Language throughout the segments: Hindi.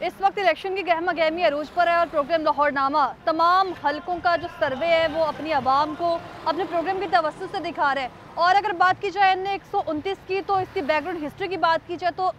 इस वक्त इलेक्शन की गहमा गहमी अरूज पर है और प्रोग्राम लाहौरनामा तमाम हलकों का जो सर्वे है वो अपनी आवाम को अपने प्रोग्राम की तवज्जो से दिखा रहे हैं। और अगर बात की जाए एन 129 की, तो इसकी बैकग्राउंड हिस्ट्री की बात की जाए तो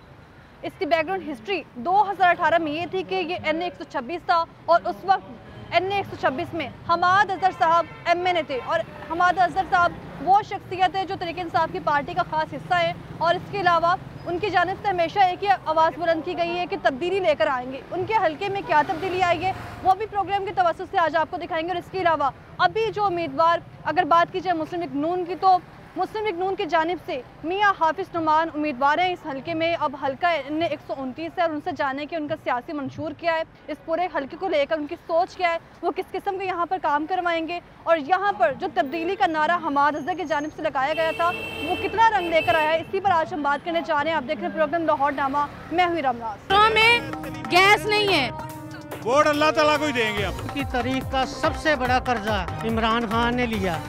इसकी बैकग्राउंड हिस्ट्री 2018 में ये थी कि ये एन 126 था और उस वक्त एन 126 में हमाद अजहर साहब MNA थे और हमाद अजहर साहब वो शख्सियत है जो तहरीक इंसाफ की पार्टी का ख़ास हिस्सा है। और इसके अलावा उनकी जानिब से हमेशा एक ही आवाज़ बुलंद की गई है कि तब्दीली लेकर आएंगे। उनके हल्के में क्या तब्दीली आई है वो भी प्रोग्राम की तवज्जो से आज आपको दिखाएंगे। और इसके अलावा अभी जो उम्मीदवार, अगर बात की जाए मुस्लिम लीग नून की, तो मुस्लिम लीग नून की जानिब से मियाँ हाफिज़ नुमान उम्मीदवार हैं इस हल्के में। अब हल्का एन 129 है और उनसे जाने कि उनका सियासी मंशूर क्या है, इस पूरे हल्के को लेकर उनकी सोच क्या है, वो किस किस्म के यहाँ पर काम करवाएंगे और यहाँ पर जो तब्दीली का नारा हमाद अजहर की जानिब से लगाया गया था वो कितना रंग लेकर आया है, इसी पर आज हम बात करने जा रहे हैं। आप देख रहे हैं प्रोग्राम लाहौरनामा, मैं हुई रमनाज। में गैस नहीं है, वोट अल्लाह ताला को ही देंगे। आप की तारीख का सबसे बड़ा कर्जा इमरान खान ने लिया।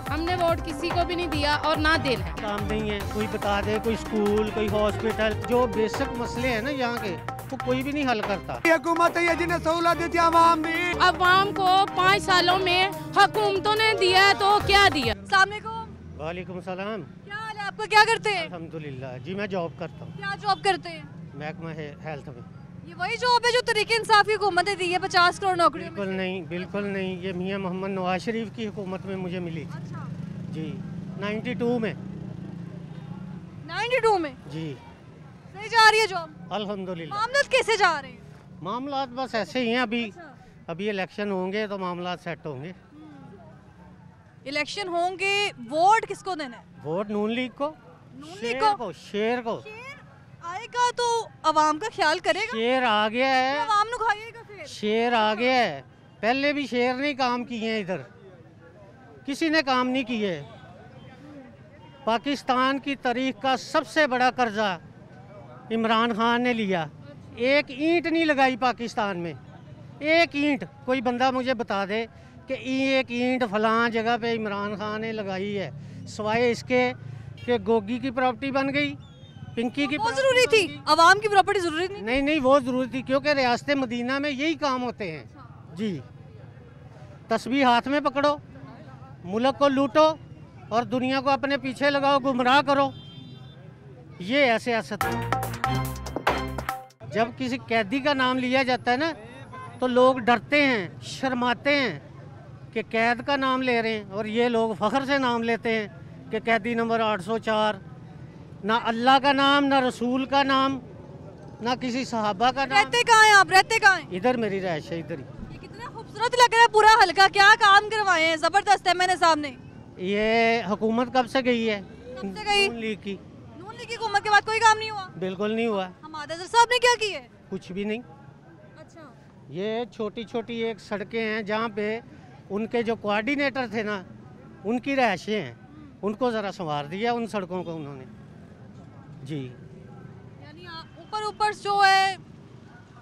हमने वोट किसी को भी नहीं दिया और ना देना है। काम नहीं है, कोई बता दे, कोई स्कूल, कोई हॉस्पिटल, जो बेसिक मसले हैं ना यहाँ के, वो कोई भी नहीं हल करता। हुकूमत है जिन्हें सहूलत देती आवाम दी। अवाम को 5 सालों में हुकूमतों ने दिया तो क्या दिया। वालेकुम सलाम। क्या हाल है आपका, क्या करते हैं? अल्हम्दुलिल्लाह जी, मैं जॉब करता हूँ। क्या जॉब करते हैं? महकमा है हेल्थ में। ये वही जॉब है जो तहरीक इंसाफ की हुकूमत ने दी है 50 करोड़ नौकरियों में? बिल्कुल नहीं, बिल्कुल नहीं। ये मियाँ मोहम्मद नवाज शरीफ की हुकूमत में मुझे मिली थी। अच्छा। जी 92 में। 92 में? जी सही जा रही है जॉब? अल्हम्दुलिल्लाह। मामलात कैसे जा रहे हैं? मामलात बस ऐसे ही हैं। अभी अच्छा। अभी इलेक्शन होंगे तो मामलात सेट होंगे। इलेक्शन होंगे, वोट किसको देना है? वोट नून लीग को, नून लीग शेर को? शेर को। शेर आएगा तो अवाम का ख्याल करेगा? शेर आ गया है, अवाम नु खाइएगा फिर? शेर आ गया है। पहले भी शेर ने काम किए हैं, इधर किसी ने काम नहीं किए। पाकिस्तान की तारीख का सबसे बड़ा कर्जा इमरान खान ने लिया। एक ईंट नहीं लगाई पाकिस्तान में, एक ईंट। कोई बंदा मुझे बता दे कि एक ईंट फलां जगह पे इमरान खान ने लगाई है, सिवाय इसके कि गोगी की प्रॉपर्टी बन गई, पिंकी की। वो जरूरी थी? अवाम की प्रॉपर्टी जरूरी नहीं? नहीं नहीं, वो जरूरी थी क्योंकि रियासत मदीना में यही काम होते हैं जी। तस्बीह हाथ में पकड़ो, मुल्क को लूटो और दुनिया को अपने पीछे लगाओ, गुमराह करो। ये ऐसे असद। जब किसी कैदी का नाम लिया जाता है ना तो लोग डरते हैं, शर्माते हैं कि कैद का नाम ले रहे हैं, और ये लोग फ़ख्र से नाम लेते हैं कि कैदी नंबर 804। ना अल्लाह का नाम, ना रसूल का नाम, ना किसी सहाबा का नाम। रहते कहाँ हैं आप? रहते कहाँ हैं? इधर मेरी रहायश है, इधर ही। ये कितना खूबसूरत लग रहा है पूरा हल्का, क्या काम करवाए हैं, जबरदस्त है। मैंने सामने ये हुकूमत कब से गई है? कब से गई? नून लीग की। नून लीग की हुकूमत के बाद कोई काम नहीं हुआ? बिल्कुल नहीं हुआ, हमाद अजहर साहब ने क्या किया है? कुछ भी नहीं। अच्छा। ये छोटी छोटी एक सड़कें हैं जहाँ पे उनके जो कोऑर्डिनेटर थे ना, उनकी रहायशें हैं, उनको ज़रा संवार दिया उन सड़कों को उन्होंने जी। यानी ऊपर ऊपर जो है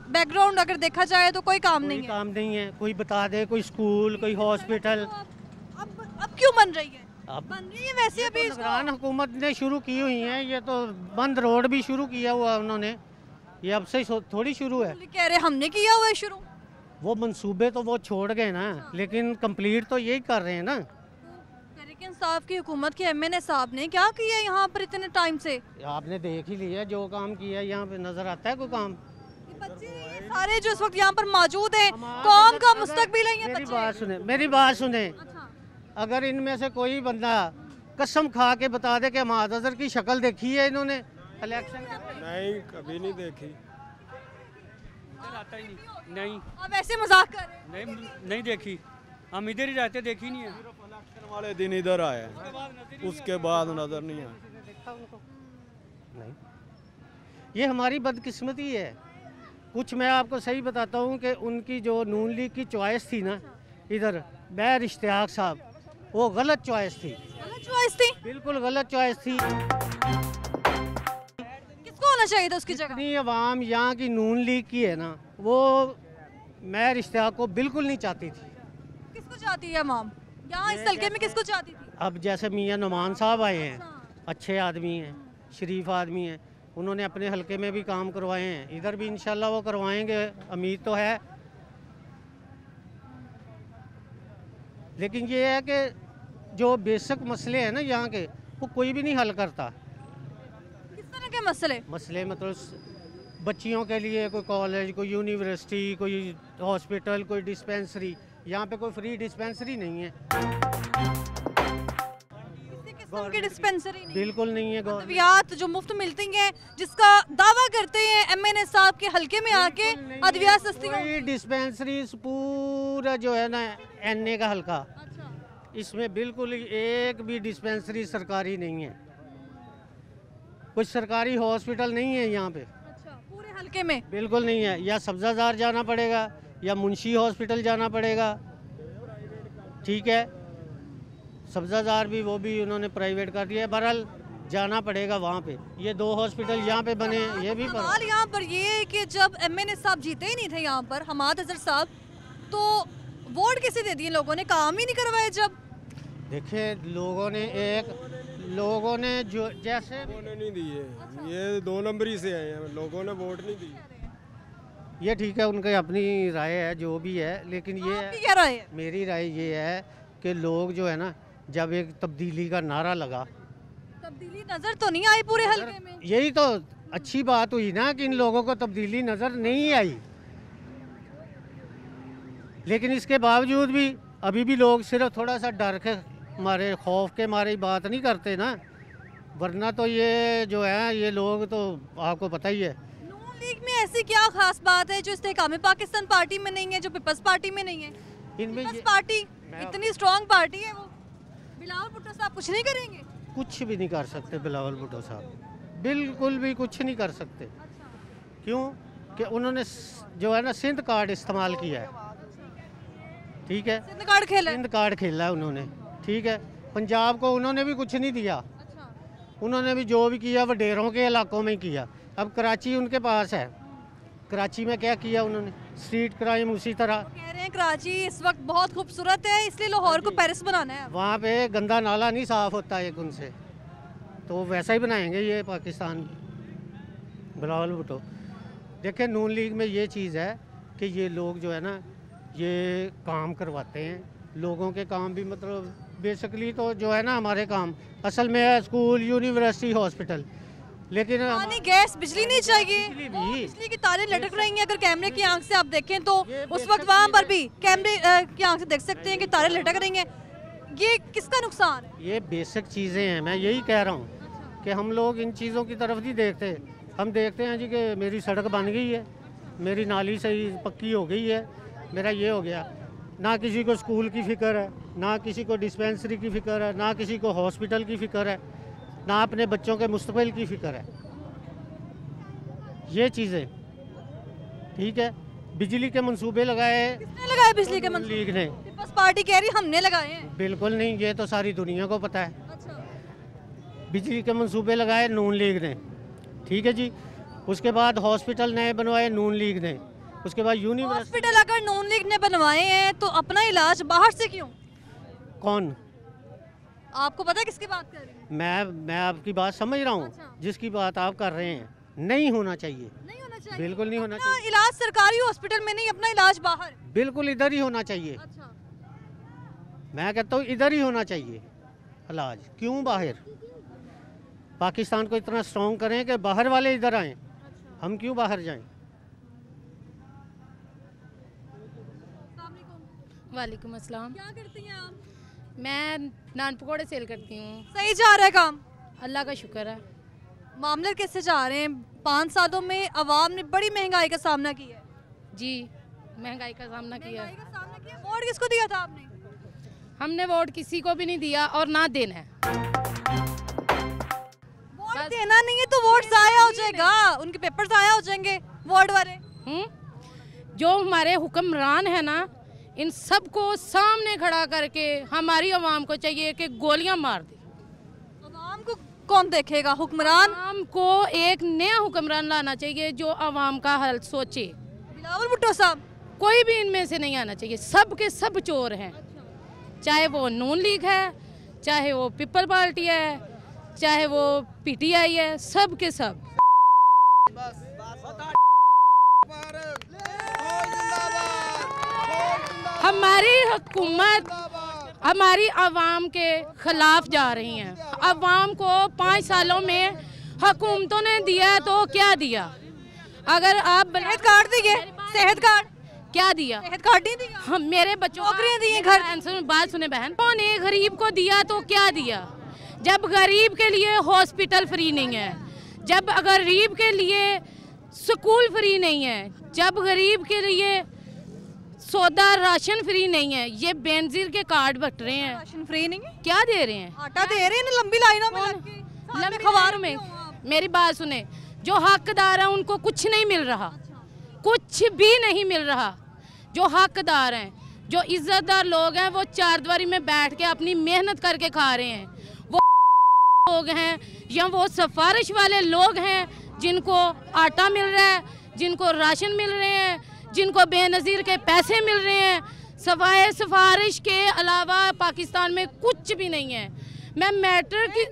बैकग्राउंड अगर देखा जाए तो कोई काम नहीं कोई है। काम नहीं है। कोई बता दे, कोई स्कूल, कोई हॉस्पिटल। अब क्यों बन रही है? अब बन रही है वैसे अभी इसको। निगरान हुकूमत ने शुरू की हुई हैं। ये तो बंद रोड भी शुरू किया हुआ उन्होंने, ये अब से थोड़ी शुरू है। कह रहे हमने किया हुआ है शुरू। वो मंसूबे तो वो छोड़ गए ना, लेकिन कंप्लीट तो यही कर रहे हैं ना। तहरीक इंसाफ की हुकूमत के MNA साहब ने क्या किया यहाँ पर इतने टाइम से? आपने देख ही लिया जो काम किया, यहाँ पे नजर आता है कोई काम? ये बच्चे ये सारे जो इस वक्त यहाँ पर मौजूद हैं, कौम का मुस्तकबिल है ये मेरी बच्चे। बात सुने, मेरी बात सुने। अच्छा। अगर इनमें से कोई बंदा कसम खा के बता दे कि हमाद अजहर की शक्ल देखी है इन्होंने इलेक्शन? नहीं, कभी नहीं देखी। नहीं, अब ऐसे मजाक कर रहे हैं। नहीं देखी। हम इधर ही रहते, देखी नहीं है। इलेक्शन वाले दिन इधर आए, उसके बाद नजर नहीं आया। नहीं, ये हमारी बदकिस्मती है। कुछ मैं आपको सही बताता हूँ कि उनकी जो नून लीग की चॉइस थी ना, इधर बैर इश्तियाक साहब, वो गलत चॉइस थी। गलत चॉइस थी? बिल्कुल गलत चॉइस थी। किसको होना चाहिए था उसकी जगह? जितनी अवाम यहाँ की नून लीग की है ना, वो मैर इश्तियाक को बिल्कुल नहीं चाहती थी। किसको चाहती है अवाम यहाँ इस हल्के में, किसको चाहती थी? अब जैसे मियाँ नुमान साहब आए हैं, अच्छे आदमी हैं, शरीफ आदमी हैं, उन्होंने अपने हलके में भी काम करवाए हैं, इधर भी इंशाल्लाह वो करवाएंगे, उम्मीद तो है। लेकिन ये है कि जो बेसिक मसले हैं ना यहाँ के, वो कोई भी नहीं हल करता। किस तरह के मसले? मसले मतलब बच्चियों के लिए कोई कॉलेज, कोई यूनिवर्सिटी, कोई हॉस्पिटल, कोई डिस्पेंसरी, यहाँ पे कोई फ्री डिस्पेंसरी नहीं है, किस्म की डिस्पेंसरी नहीं, बिल्कुल नहीं है। अद्वियात जो मुफ्त मिलती हैं, जिसका दावा करते हैं MNA साहब के हलके में आके अद्वियात सस्ती कोई डिस्पेंसरी पूरा जो है ना NA का हलका, अच्छा। इसमें बिल्कुल एक भी डिस्पेंसरी सरकारी नहीं है, कुछ सरकारी हॉस्पिटल नहीं है यहाँ पे। अच्छा, पूरे हलके में बिल्कुल नहीं है। या सब्जाजार जाना पड़ेगा या मुंशी हॉस्पिटल जाना पड़ेगा, ठीक है। सब्जाजार भी वो भी उन्होंने प्राइवेट कर दिया है, बहरहाल जाना पड़ेगा वहाँ पे। ये 2 हॉस्पिटल यहाँ पे बने, ये भी सवाल यहाँ पर ये है कि जब MNA साहब जीते ही नहीं थे यहाँ पर, हमाद अजहर साहब, तो वोट किसे दे दिए लोगों ने? काम ही नहीं करवाए। जब देखिए लोगों ने जो जैसे लोगों ने नहीं दिए, ये 2 नंबरी से आए हैं, लोगों ने वोट नहीं दिए। ये ठीक है, उनकी अपनी राय है जो भी है, लेकिन ये आपकी क्या राय है? मेरी राय ये है कि लोग जो है ना, जब एक तब्दीली का नारा लगा, तब्दीली नजर तो नहीं आई पूरे हलके में। यही तो अच्छी बात हुई ना कि इन लोगों को तब्दीली नज़र नहीं आई। लेकिन इसके बावजूद भी अभी भी लोग सिर्फ थोड़ा सा डर के मारे, खौफ के मारे बात नहीं करते ना, वरना तो ये जो है ये लोग तो आपको पता ही है। नून लीग में ऐसी क्या खास बात है जो इस्तेकाम पाकिस्तान पार्टी में नहीं है, जो पीपल्स पार्टी में नहीं है? इनमें पीपल्स ये पार्टी इतनी स्ट्रॉन्ग पार्टी है, वो बिलावल भुट्टो साहब कुछ नहीं करेंगे? कुछ भी नहीं कर सकते बिलावल भुट्टो साहब, बिल्कुल भी कुछ नहीं कर सकते। क्यों कि उन्होंने जो है ना सिंध कार्ड इस्तेमाल किया है, ठीक है, सिंध कार्ड खेला है। सिंध कार्ड खेला है उन्होंने, ठीक है। पंजाब को उन्होंने भी कुछ नहीं दिया, अच्छा। उन्होंने भी जो भी किया वो डेरों के इलाकों में किया। अब कराची उनके पास है, कराची में क्या किया उन्होंने? स्ट्रीट क्राइम उसी तरह। कह रहे हैं कराची इस वक्त बहुत खूबसूरत है, इसलिए लाहौर को पेरिस बनाना है। वहाँ पे गंदा नाला नहीं साफ होता एक उनसे, तो वैसा ही बनाएंगे ये पाकिस्तान बिलावल भुट्टो। देखिए नून लीग में ये चीज़ है कि ये लोग जो है ना ये काम करवाते हैं लोगों के, काम भी मतलब बेसिकली तो जो है ना हमारे काम असल में है स्कूल, यूनिवर्सिटी, हॉस्पिटल, लेकिन पानी, गैस, बिजली नहीं चाहिए। बिजली वो भी। बिजली की तारें लटक रही हैं, अगर कैमरे की आंख से आप देखें तो उस वक्त वहाँ पर भी कैमरे की आंख से देख सकते हैं कि तारें लटक रही हैं। ये किसका नुकसान है? ये बेसिक चीज़ें हैं, मैं यही कह रहा हूँ कि हम लोग इन चीज़ों की तरफ नहीं देखते। हम देखते हैं जी कि मेरी सड़क बन गई है, मेरी नाली सही पक्की हो गई है, मेरा ये हो गया। ना किसी को स्कूल की फ़िक्र है, ना किसी को डिस्पेंसरी की फ़िक्र है, ना किसी को हॉस्पिटल की फ़िक्र है, ना अपने बच्चों के मुस्तकबिल की फ़िक्र है। ये चीज़ें ठीक है। बिजली के मंसूबे लगाए, किसने लगाए बिजली के नून मंसूबे? लीग ने। पीपल्स पार्टी कह रही हमने लगाए हैं। बिल्कुल नहीं, ये तो सारी दुनिया को पता है। अच्छा। बिजली के मंसूबे लगाए नून लीग ने, ठीक है जी। उसके बाद हॉस्पिटल नए बनवाए नून लीग ने, उसके बाद यूनिवर्सिटी। हॉस्पिटल अगर नून लीग ने बनवाए हैं तो अपना इलाज बाहर से क्यों? कौन? आपको पता है किसकी बात कर रही हूँ? मैं आपकी बात समझ रहा हूँ। अच्छा। जिसकी बात आप कर रहे हैं नहीं होना चाहिए, नहीं होना चाहिए। बिल्कुल नहीं होना अपना चाहिए। इलाज सरकारी हॉस्पिटल में नहीं, अपना इलाज बाहर। बिल्कुल इधर ही होना चाहिए। अच्छा। मैं कहता हूँ इधर ही होना चाहिए इलाज, क्यों बाहर? पाकिस्तान को इतना स्ट्रॉन्ग करें कि बाहर वाले इधर आएँ, हम क्यों बाहर जाएं? वालेकुम अस्सलाम। क्या करती हैं आप? मैं नान पकौड़े सेल करती हूँ। सही जा रहा है काम? अल्लाह का शुक्र है। मामले कैसे जा रहे हैं? 5 सालों में अवाम ने बड़ी महंगाई का सामना किया है। जी, महंगाई का सामना किया। महंगाई का सामना किया। वोट किसको दिया था आपने? हमने वोट किसी को भी नहीं दिया और ना देना है। वोट देना नहीं है तो वोट जाया हो जाएगा, उनके पेपर जाया हो जाएंगे वार्ड वाले। जो हमारे हुक्मरान है ना, इन सबको सामने खड़ा करके हमारी आवाम को चाहिए कि गोलियां मार दे। अवाम को कौन देखेगा? हुक्मरान। आवाम को एक नया हुक्मरान लाना चाहिए जो आवाम का हल सोचे। बिलावल भुट्टो साहब? कोई भी इनमें से नहीं आना चाहिए, सब के सब चोर हैं। चाहे वो नून लीग है, चाहे वो पीपल पार्टी है, चाहे वो PTI है, सब के सब। हमारी हुकूमत हमारी आवाम के खिलाफ जा रही हैं। आवाम को 5 सालों में हुकूमतों ने दिया तो क्या दिया? अगर आप सेहत कार्ड दिए, सेहत कार्ड क्या दिया? सेहत कार्ड नहीं दिया, हम मेरे बच्चों नौकरियां दी हैं, घर बात सुने बहन, उन्होंने गरीब को दिया तो क्या दिया? जब गरीब के लिए हॉस्पिटल फ्री नहीं है, जब गरीब के लिए स्कूल फ्री नहीं है, जब गरीब के लिए सौदा राशन फ्री नहीं है, ये बेनजीर के कार्ड बट रहे हैं। राशन फ्री नहीं है, क्या दे रहे हैं? आटा दे रहे हैं ना लंबी लाइनों में लग के, लंबी खबर में। मेरी बात सुने, जो हकदार है उनको कुछ नहीं मिल रहा, कुछ भी नहीं मिल रहा। जो हकदार हैं, जो इज्जतदार लोग हैं, वो चारदीवारी में बैठ के अपनी मेहनत करके खा रहे हैं। वो लोग हैं या वो सिफारिश वाले लोग हैं जिनको आटा मिल रहा है, जिनको राशन मिल रहे हैं, जिनको बेनज़ीर के पैसे मिल रहे हैं, सवाए सिफारिश के अलावा पाकिस्तान में कुछ भी नहीं है। मैं मैट्रिक की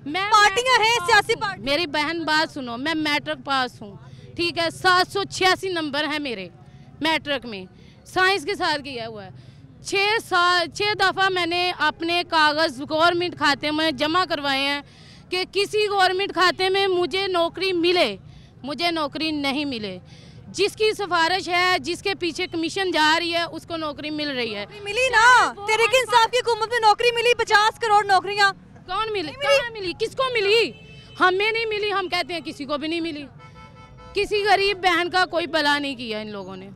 पार्टियां हैं, सियासी पार्टी। मेरी बहन बात सुनो, मैं मैट्रिक पास हूँ, ठीक है, 786 नंबर है मेरे मैट्रिक में, साइंस के साथ किया हुआ है। 6 दफ़ा मैंने अपने कागज़ गवर्नमेंट खाते में जमा करवाए हैं कि किसी गवर्नमेंट खाते में मुझे नौकरी मिले, मुझे नौकरी नहीं मिले। जिसकी सिफारिश है, जिसके पीछे कमीशन जा रही है, उसको नौकरी मिल रही है। मिली ना, तहरीक इंसाफ की हुकूमत में नौकरी मिली, 50 करोड़ नौकरियां। कौन मिली? कहाँ मिली? किसको मिली? हमें नहीं मिली, हम कहते हैं किसी को भी नहीं मिली। किसी गरीब बहन का कोई भला नहीं किया इन लोगों ने।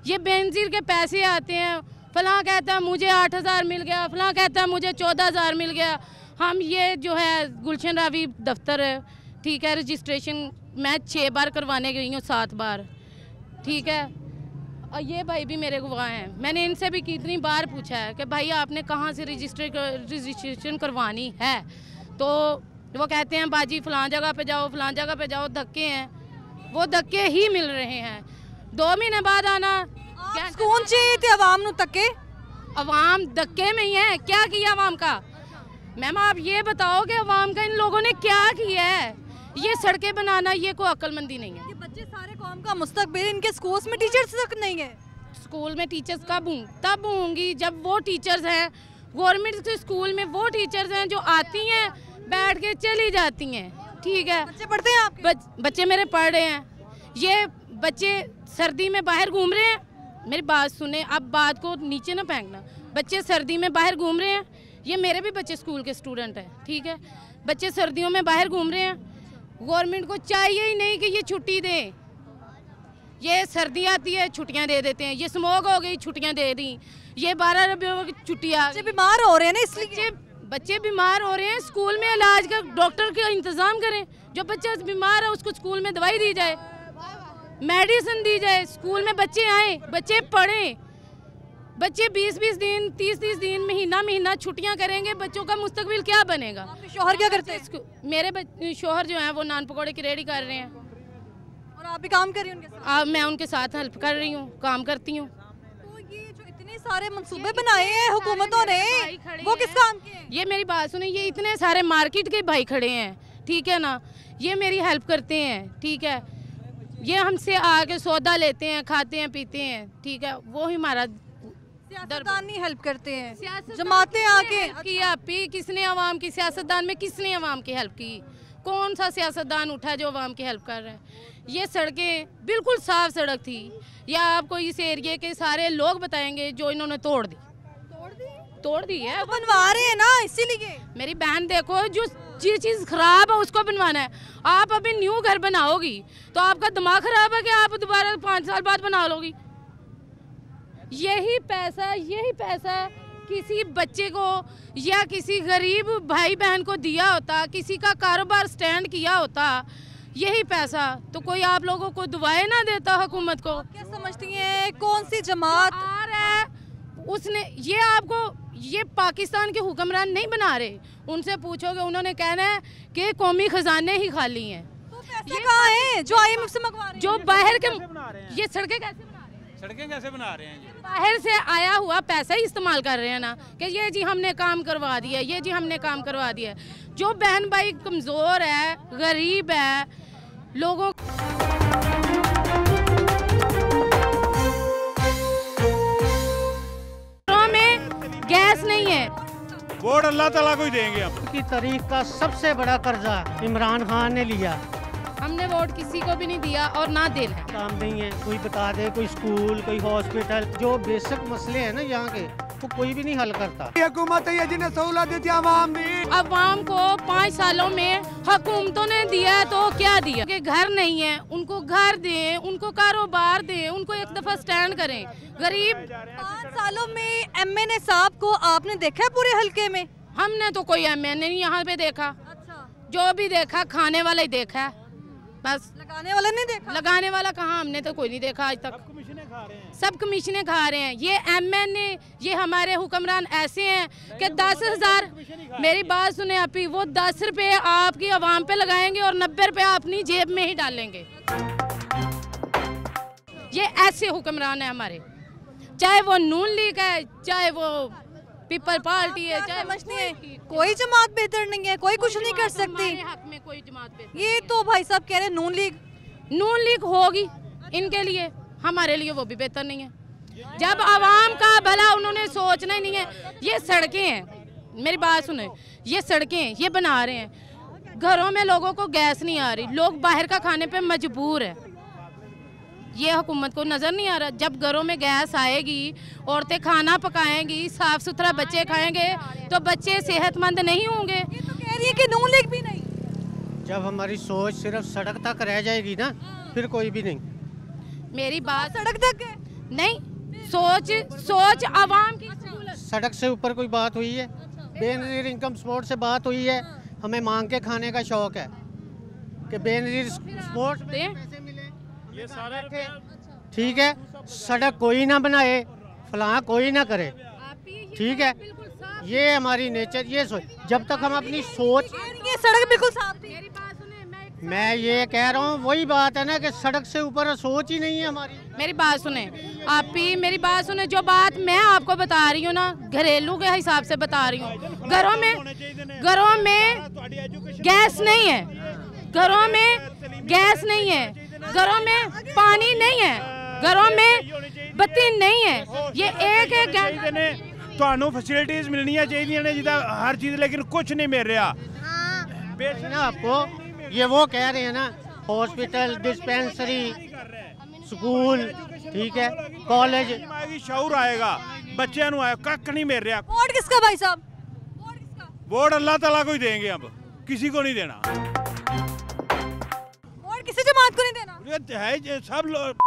ये बेनजीर के पैसे आते हैं, फलां कहता है मुझे 8,000 मिल गया, फलां कहता है मुझे 14,000 मिल गया। हम ये जो है गुलशन रावी दफ्तर है, ठीक है, रजिस्ट्रेशन मैं 6 बार करवाने गई हूँ, 7 बार, ठीक है। और ये भाई भी मेरे गवाह हैं, मैंने इनसे भी कितनी बार पूछा है कि भाई आपने कहाँ से रजिस्ट्रेशन करवानी है, तो वो कहते हैं बाजी फलां जगह पे जाओ, फलां जगह पे जाओ, धक्के हैं। वो धक्के ही मिल रहे हैं। 2 महीने बाद आना, सुकून चाहिए थे अवाम नू, धक्के अवाम धक्के में ही है। क्या किया अवाम का? मैम आप ये बताओ कि अवाम का इन लोगों ने क्या किया है? ये सड़कें बनाना, ये कोई अक्लमंदी नहीं है। ये बच्चे सारे कौम का मुस्तकबिल, इनके स्कूल्स में टीचर्स तक नहीं है। स्कूल में टीचर्स कब हूँ? तब होंगी जब वो टीचर्स हैं गवर्नमेंट के स्कूल में, वो टीचर्स हैं जो आती हैं बैठ के चली जाती हैं, ठीक है। बच्चे पढ़ते हैं आपके? बच्चे मेरे पढ़ रहे हैं। ये बच्चे सर्दी में बाहर घूम रहे हैं। मेरी बात सुने, अब बात को नीचे ना फेंकना। बच्चे सर्दी में बाहर घूम रहे हैं, ये मेरे भी बच्चे स्कूल के स्टूडेंट हैं, ठीक है। बच्चे सर्दियों में बाहर घूम रहे हैं, गवर्नमेंट को चाहिए ही नहीं कि ये छुट्टी दें। ये सर्दी आती है छुट्टियां दे देते हैं, ये स्मोक हो गई छुट्टियां दे दी, ये 12 रबियों की छुट्टी आ गई। बीमार हो रहे हैं ना, इसलिए बच्चे बीमार हो रहे हैं। स्कूल में इलाज का डॉक्टर का इंतज़ाम करें। जो बच्चा बीमार है उसको स्कूल में दवाई दी जाए, मेडिसिन दी जाए, स्कूल में बच्चे आए, बच्चे पढ़ें। बच्चे 20-20 दिन, 30-30 दिन, महीना छुट्टियां करेंगे, बच्चों का मुस्तकबिल क्या बनेगा? शोहर क्या करते हैं? मेरे शोहर जो हैं वो नान पकौड़े की रेडी कर रहे हैं। और आप भी काम कर रही हैं उनके साथ? मैं उनके साथ हेल्प कर रही हूँ, काम करती हूँ। तो ये जो इतने सारे मंसूबे बनाए हैं हुकूमतों ने, वो किस काम के हैं? ये मेरी बात सुने, ये इतने सारे मार्केट के भाई खड़े हैं, ठीक है ना, ये मेरी हेल्प करते हैं, ठीक है। ये हमसे आके सौदा लेते हैं, खाते हैं, पीते हैं, ठीक है। वो ही हमारा सियासतदान नहीं हेल्प करते हैं, जमातें आके किया पी। किसने अवाम की सियासतदान में किसने अवाम की हेल्प की? कौन सा सियासतदान उठा जो अवाम की हेल्प कर रहे हैं? ये सड़कें बिल्कुल साफ सड़क थी, या आपको इस एरिए के सारे लोग बताएंगे जो इन्होंने तोड़ दी है। बनवा रहे हैं ना, इसीलिए। मेरी बहन देखो, जो चीज़ खराब है उसको बनवाना है। आप अभी न्यू घर बनाओगी तो आपका दिमाग खराब है कि आप दोबारा 5 साल बाद बना लोगी? यही पैसा किसी बच्चे को या किसी गरीब भाई बहन को दिया होता, किसी का कारोबार स्टैंड किया होता, यही पैसा तो कोई आप लोगों को दुआएं ना देता हुकूमत को। क्या समझती हैं कौन सी जमात आ रहा है उसने ये आपको, ये पाकिस्तान के हुक्मरान नहीं बना रहे। उनसे पूछोगे उन्होंने कहना है कि कौमी खजाने ही खाली हैं। तो पैसे कहाँ है जो IMF से मंगवा रहे हैं? जो बाहर के ये सड़कें कैसे बना रहे हैं? बाहर से आया हुआ पैसा ही इस्तेमाल कर रहे हैं ना, कि ये जी हमने काम करवा दिया, ये जी हमने काम करवा दिया। जो बहन भाई कमज़ोर है, गरीब है, लोगों वोट अल्लाह ताला को ही देंगे हम। की तारीख का सबसे बड़ा कर्जा इमरान खान ने लिया। हमने वोट किसी को भी नहीं दिया और ना देना है। काम नहीं है, कोई बता दे, कोई स्कूल, कोई हॉस्पिटल, जो बेसिक मसले हैं ना यहाँ के, तो कोई भी नहीं हल करता। हुकूमत है जिन्हें सहूलत दी थी अवाम को 5 सालों में हुकूमतों ने दिया तो क्या दिया? कि घर नहीं है, उनको घर दें, उनको कारोबार दें, उनको एक दफा स्टैंड करें। गरीब 5 सालों में एमएनए साहब को आपने देखा है पूरे हलके में? हमने तो कोई एमएनए नहीं यहाँ पे देखा। अच्छा, जो भी देखा खाने वाला ही देखा है बस, लगाने वाला नहीं देखा। लगाने वाला कहाँ, हमने तो कोई नहीं देखा आज तक। सब कमीशनें खा रहे हैं। ये एमएनए, ये हमारे हुक्मरान ऐसे हैं कि 10,000, मेरी बात सुने आप ही, वो 10 रुपये आपकी आवाम पे लगाएंगे और 90 रुपये अपनी जेब में ही डालेंगे। ये ऐसे हुक्मरान है हमारे, चाहे वो नून लीग है, चाहे वो पीपल पार्टी है, चाहे समझती है कोई जमात बेहतर नहीं है, कोई कुछ नहीं कर सकती। हमारे हक में कोई जमात बेहतर। ये तो भाई साहब कह रहे हैं नून लीग होगी इनके लिए, हमारे लिए वो भी बेहतर नहीं है। जब आवाम का भला उन्होंने सोचना ही नहीं है। ये सड़कें हैं, मेरी बात सुने, ये सड़कें ये बना रहे हैं, घरों में लोगों को गैस नहीं आ रही, लोग बाहर का खाने पे मजबूर है। ये हुकूमत को नज़र नहीं आ रहा। जब घरों में गैस आएगी, औरतें खाना पकाएंगी, साफ सुथरा बच्चे खाएंगे, तो बच्चे सेहतमंद नहीं होंगे। ये तो कह रही है कि नून लीग भी नहीं। जब हमारी सोच सिर्फ सड़क तक रह जाएगी ना, फिर कोई भी नहीं। मेरी बात सड़क तक है नहीं, सोच आवाम की। सड़क से ऊपर कोई बात हुई है? बेनजीर इनकम सपोर्ट से बात हुई है? हमें मांग के खाने का शौक है कि बेनजीर सपोर्ट में पैसे मिले, ये सारे ठीक है। सड़क कोई ना बनाए, फलां कोई ना करे, ठीक है। ये हमारी नेचर, ये सोच। जब तक हम अपनी सोच, ये सड़क बिल्कुल साफ थी। मैं ये कह रहा हूँ, वही बात है ना कि सड़क से ऊपर सोच ही नहीं है हमारी। मेरी बात सुने आप ही, मेरी बात सुने। जो बात मैं आपको बता रही हूँ ना, घरेलू के हिसाब से बता रही हूँ। घरों में गैस नहीं है, घरों में गैस नहीं है, घरों में पानी नहीं है, घरों में बत्ती नहीं है। ये एक है ਤੁਹਾਨੂੰ फैसिलिटीज मिलनियां चाहिए ने जिदा हर चीज, लेकिन कुछ नहीं मिल रहा। ना आपको ये वो कह रहे हैं ना, हॉस्पिटल, डिस्पेंसरी, स्कूल, ठीक है, कॉलेज, शऊर आएगा बच्चों को, कख नहीं मिल रहा। वोट किसका भाई साहब? वोट अल्लाह ताला को ही देंगे, अब किसी को नहीं देना। वोट किसी जमात को नहीं देना है। सब लोग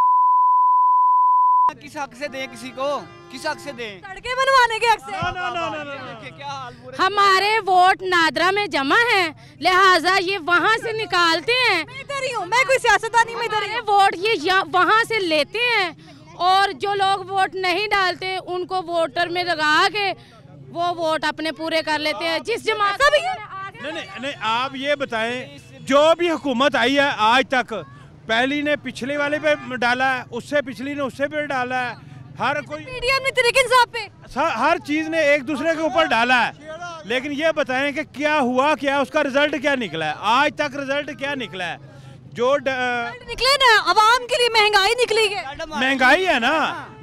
किस हक से दें, किसी को किस हक से दें? सड़कें बनवाने के हक से। क्या हाल बुरे। हमारे वोट नादरा में जमा हैं, लिहाजा ये वहाँ से निकालते हैं। मैं इधर ही हूँ, मैं कोई सियासतदान नहीं, हमारे वोट ये वहाँ से लेते हैं, और जो लोग वोट नहीं डालते उनको वोटर में लगा के वो वोट अपने पूरे कर लेते हैं। जिस जमात का भी नहीं, आप ये बताएं, जो भी हुकूमत आई है आज तक, पहली ने पिछले वाले पे डाला है, उससे पिछली ने उससे पे डाला है, हर कोई मीडियम ने तरीके साहब पे हर चीज ने एक दूसरे के ऊपर डाला है। लेकिन ये बताएं कि क्या हुआ, क्या उसका रिजल्ट क्या निकला है? आज तक रिजल्ट क्या निकला है? जो निकले ना, आवाम के लिए महंगाई निकली है। महंगाई है ना,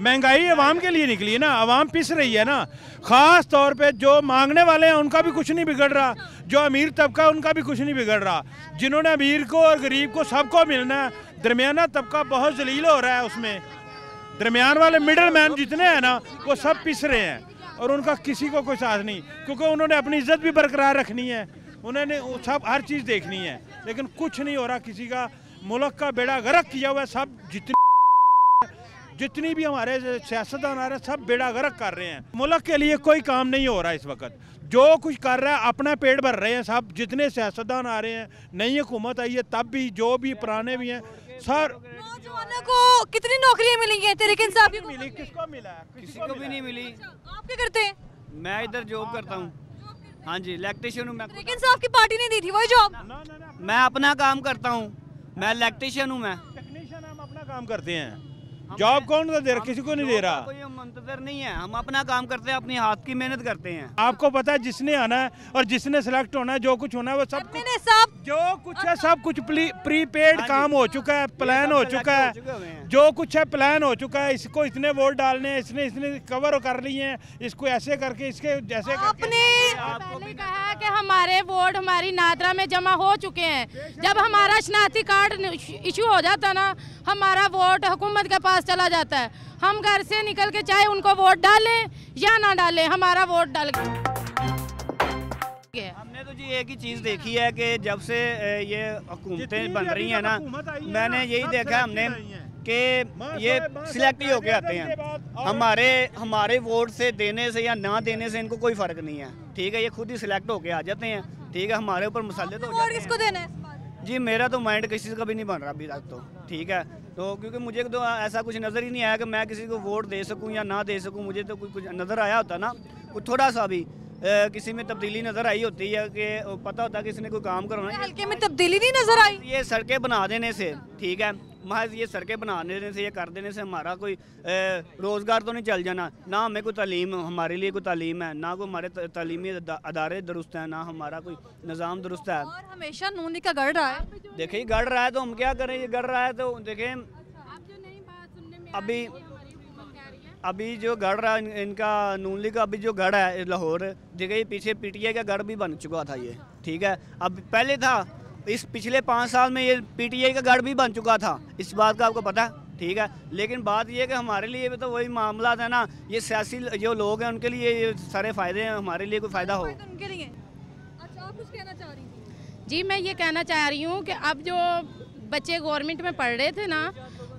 महंगाई आवाम के लिए निकली है ना, आवाम पिस रही है ना। खास तौर पे जो मांगने वाले हैं उनका भी कुछ नहीं बिगड़ रहा, जो अमीर तबका उनका भी कुछ नहीं बिगड़ रहा। जिन्होंने अमीर को और गरीब को सबको मिलना है, दरमियाना तबका बहुत जलील हो रहा है। उसमें दरमियान वाले मिडल मैन जितने हैं ना, वो सब पिस रहे हैं और उनका किसी को कोई साथ नहीं, क्योंकि उन्होंने अपनी इज्जत भी बरकरार रखनी है, उन्होंने सब हर चीज़ देखनी है। लेकिन कुछ नहीं हो रहा, किसी का मुल्क का बेड़ा गर्क किया हुआ है। सब जितनी भी हमारे सियासतदान आ रहे हैं, सब बेड़ा गर्क कर रहे हैं। मुल्क के लिए कोई काम नहीं हो रहा इस वक्त। जो कुछ कर रहा है अपना पेट भर रहे हैं सब, जितने सियासतदान आ रहे हैं। नई हुकूमत आई है तब भी, जो भी पुराने भी हैं, सर नौजवानों को कितनी नौकरियां मिली हैं? तरीके साहब की मिली, किसको मिला? किसी को भी नहीं मिली। आप क्या करते हैं? मैं इधर जॉब करता हूँ। हाँ जी, इलेक्ट्रिशियन हूँ मैं। तरीके साहब की पार्टी ने दी थी वही जॉब। मैं अपना काम करता हूँ, मैं इलेक्ट्रिशियन हूँ। मैं टेक्नीशियन, हम अपना काम करते हैं। जॉब कौन दे रहा? किसी को नहीं दे रहा। कोई मंतजर नहीं है, हम अपना काम करते हैं, अपनी हाथ की मेहनत करते हैं। आपको पता है जिसने आना है और जिसने सिलेक्ट होना है, जो कुछ होना है वो सब कुछ, जो कुछ है सब कुछ प्रीपेड काम हो चुका है, प्लान हो चुका है। जो कुछ है प्लान हो चुका है। इसको इतने वोट डालने हैं, इसने कवर कर लिए हैं, इसको ऐसे करके, इसके जैसे आपने पहले कहा कि हमारे वोट हमारी नादरा में जमा हो चुके हैं। जब हमारा शनाख्ती कार्ड इशू हो जाता ना, हमारा वोट हुकूमत के पास चला जाता है। हम घर से निकल के चाहे उनको वोट डालें या ना डालें, हमारा वोट डाल हमने तो जी एक ही चीज़ देखी है कि जब से ये हुकूमतें बन रही हैं ना, मैंने यही देखा है हमने कि ये सिलेक्ट ही होके आते हैं। हमारे वोट से देने से या ना देने से इनको कोई फ़र्क नहीं है, ठीक है। ये खुद ही सिलेक्ट होके आ जाते हैं, ठीक है। हमारे ऊपर मसाले तो वोट किसको देना है? जी मेरा तो माइंड किसी का भी नहीं बन रहा अभी तक तो, ठीक है। तो क्योंकि मुझे तो ऐसा कुछ नज़र ही नहीं आया कि मैं किसी को वोट दे सकूं या ना दे सकूं। मुझे तो कुछ नज़र आया होता ना, कुछ थोड़ा सा भी किसी में तब्दीली नज़र आई होती है कि पता होता है किसी ने कोई काम करना है। हल्के में तब्दीली नहीं नज़र आई। ये सड़कें बना देने से, ठीक है, महज ये सड़कें बना देने से, ये कर देने से हमारा कोई रोज़गार तो नहीं चल जाना। ना हमें कोई तालीम, हमारे लिए कोई तालीम है, ना कोई हमारे तालीमी अदारे दुरुस्त हैं, ना हमारा कोई निज़ाम दुरुस्त है। और हमेशा नून का गढ़ रहा है। देखिए गढ़ रहा है तो हम क्या करें, ये गढ़ रहा है तो देखें अभी जो गढ़ रहा है इनका नून लीग का, अभी जो गढ़ है लाहौर, देखिए पीछे पीटीआई का गढ़ भी बन चुका था ये, ठीक है। अब पहले था, इस पिछले 5 साल में ये पीटीआई का गढ़ भी बन चुका था, इस बात का आपको पता है, ठीक है। लेकिन बात ये है कि हमारे लिए भी तो वही मामला है ना, ये सियासी जो लोग हैं उनके लिए ये सारे फ़ायदे हैं, हमारे लिए कोई फ़ायदा हो उनके लिए। अच्छा, आप कुछ कहना चाह रही थी? जी मैं ये कहना चाह रही हूँ कि अब जो बच्चे गवर्नमेंट में पढ़ रहे थे ना,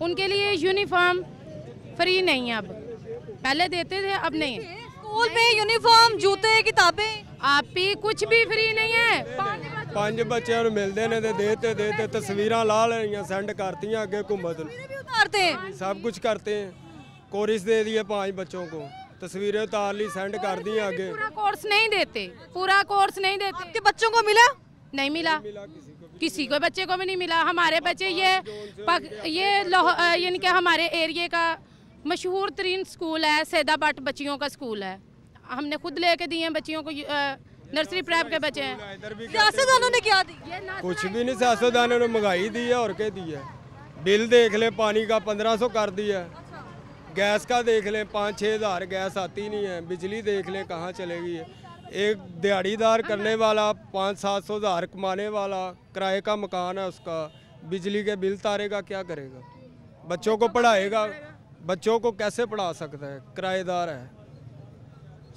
उनके लिए यूनिफॉर्म फ्री नहीं है। अब पहले देते थे, अब नहीं। स्कूल में यूनिफॉर्म, जूते, किताबें, आप भी कुछ भी फ्री नहीं है। 5 बच्चों ਨੂੰ ਮਿਲਦੇ ਨੇ ਤੇ देते तस्वीरां ला लेनियां, सेंड करतीयां आगे हुकूमत ने, भी उतारते हैं। सब कुछ करते हैं। कोर्स दे दिए 5 बच्चों को, तस्वीरें उतार ली, सेंड कर दी आगे। पूरा कोर्स नहीं देते, पूरा कोर्स नहीं देते। आपके बच्चों को मिला? नहीं मिला, किसी को बच्चे को भी नहीं मिला। हमारे बच्चे ये यानी कि हमारे एरिया का मशहूर तरीन स्कूल है, सैदाबाद बच्चियों का स्कूल है। हमने खुद लेके दिए हैं बच्चियों को, नर्सरी प्रेप के बच्चे हैं। सियासतदानों ने क्या दी? कुछ भी नहीं, सियासतदानों ने महंगाई दी है और क्या दी है। बिल देख ले, पानी का 1500 कर दिया, गैस का देख लें 5-6 हज़ार गैस आती नहीं है, बिजली देख लें कहाँ चलेगी है। एक दिहाड़ीदार करने वाला 500-700 हज़ार कमाने वाला, किराए का मकान है उसका, बिजली के बिल तारेगा, क्या करेगा? बच्चों को पढ़ाएगा, बच्चों को कैसे पढ़ा सकता है? किराएदार है,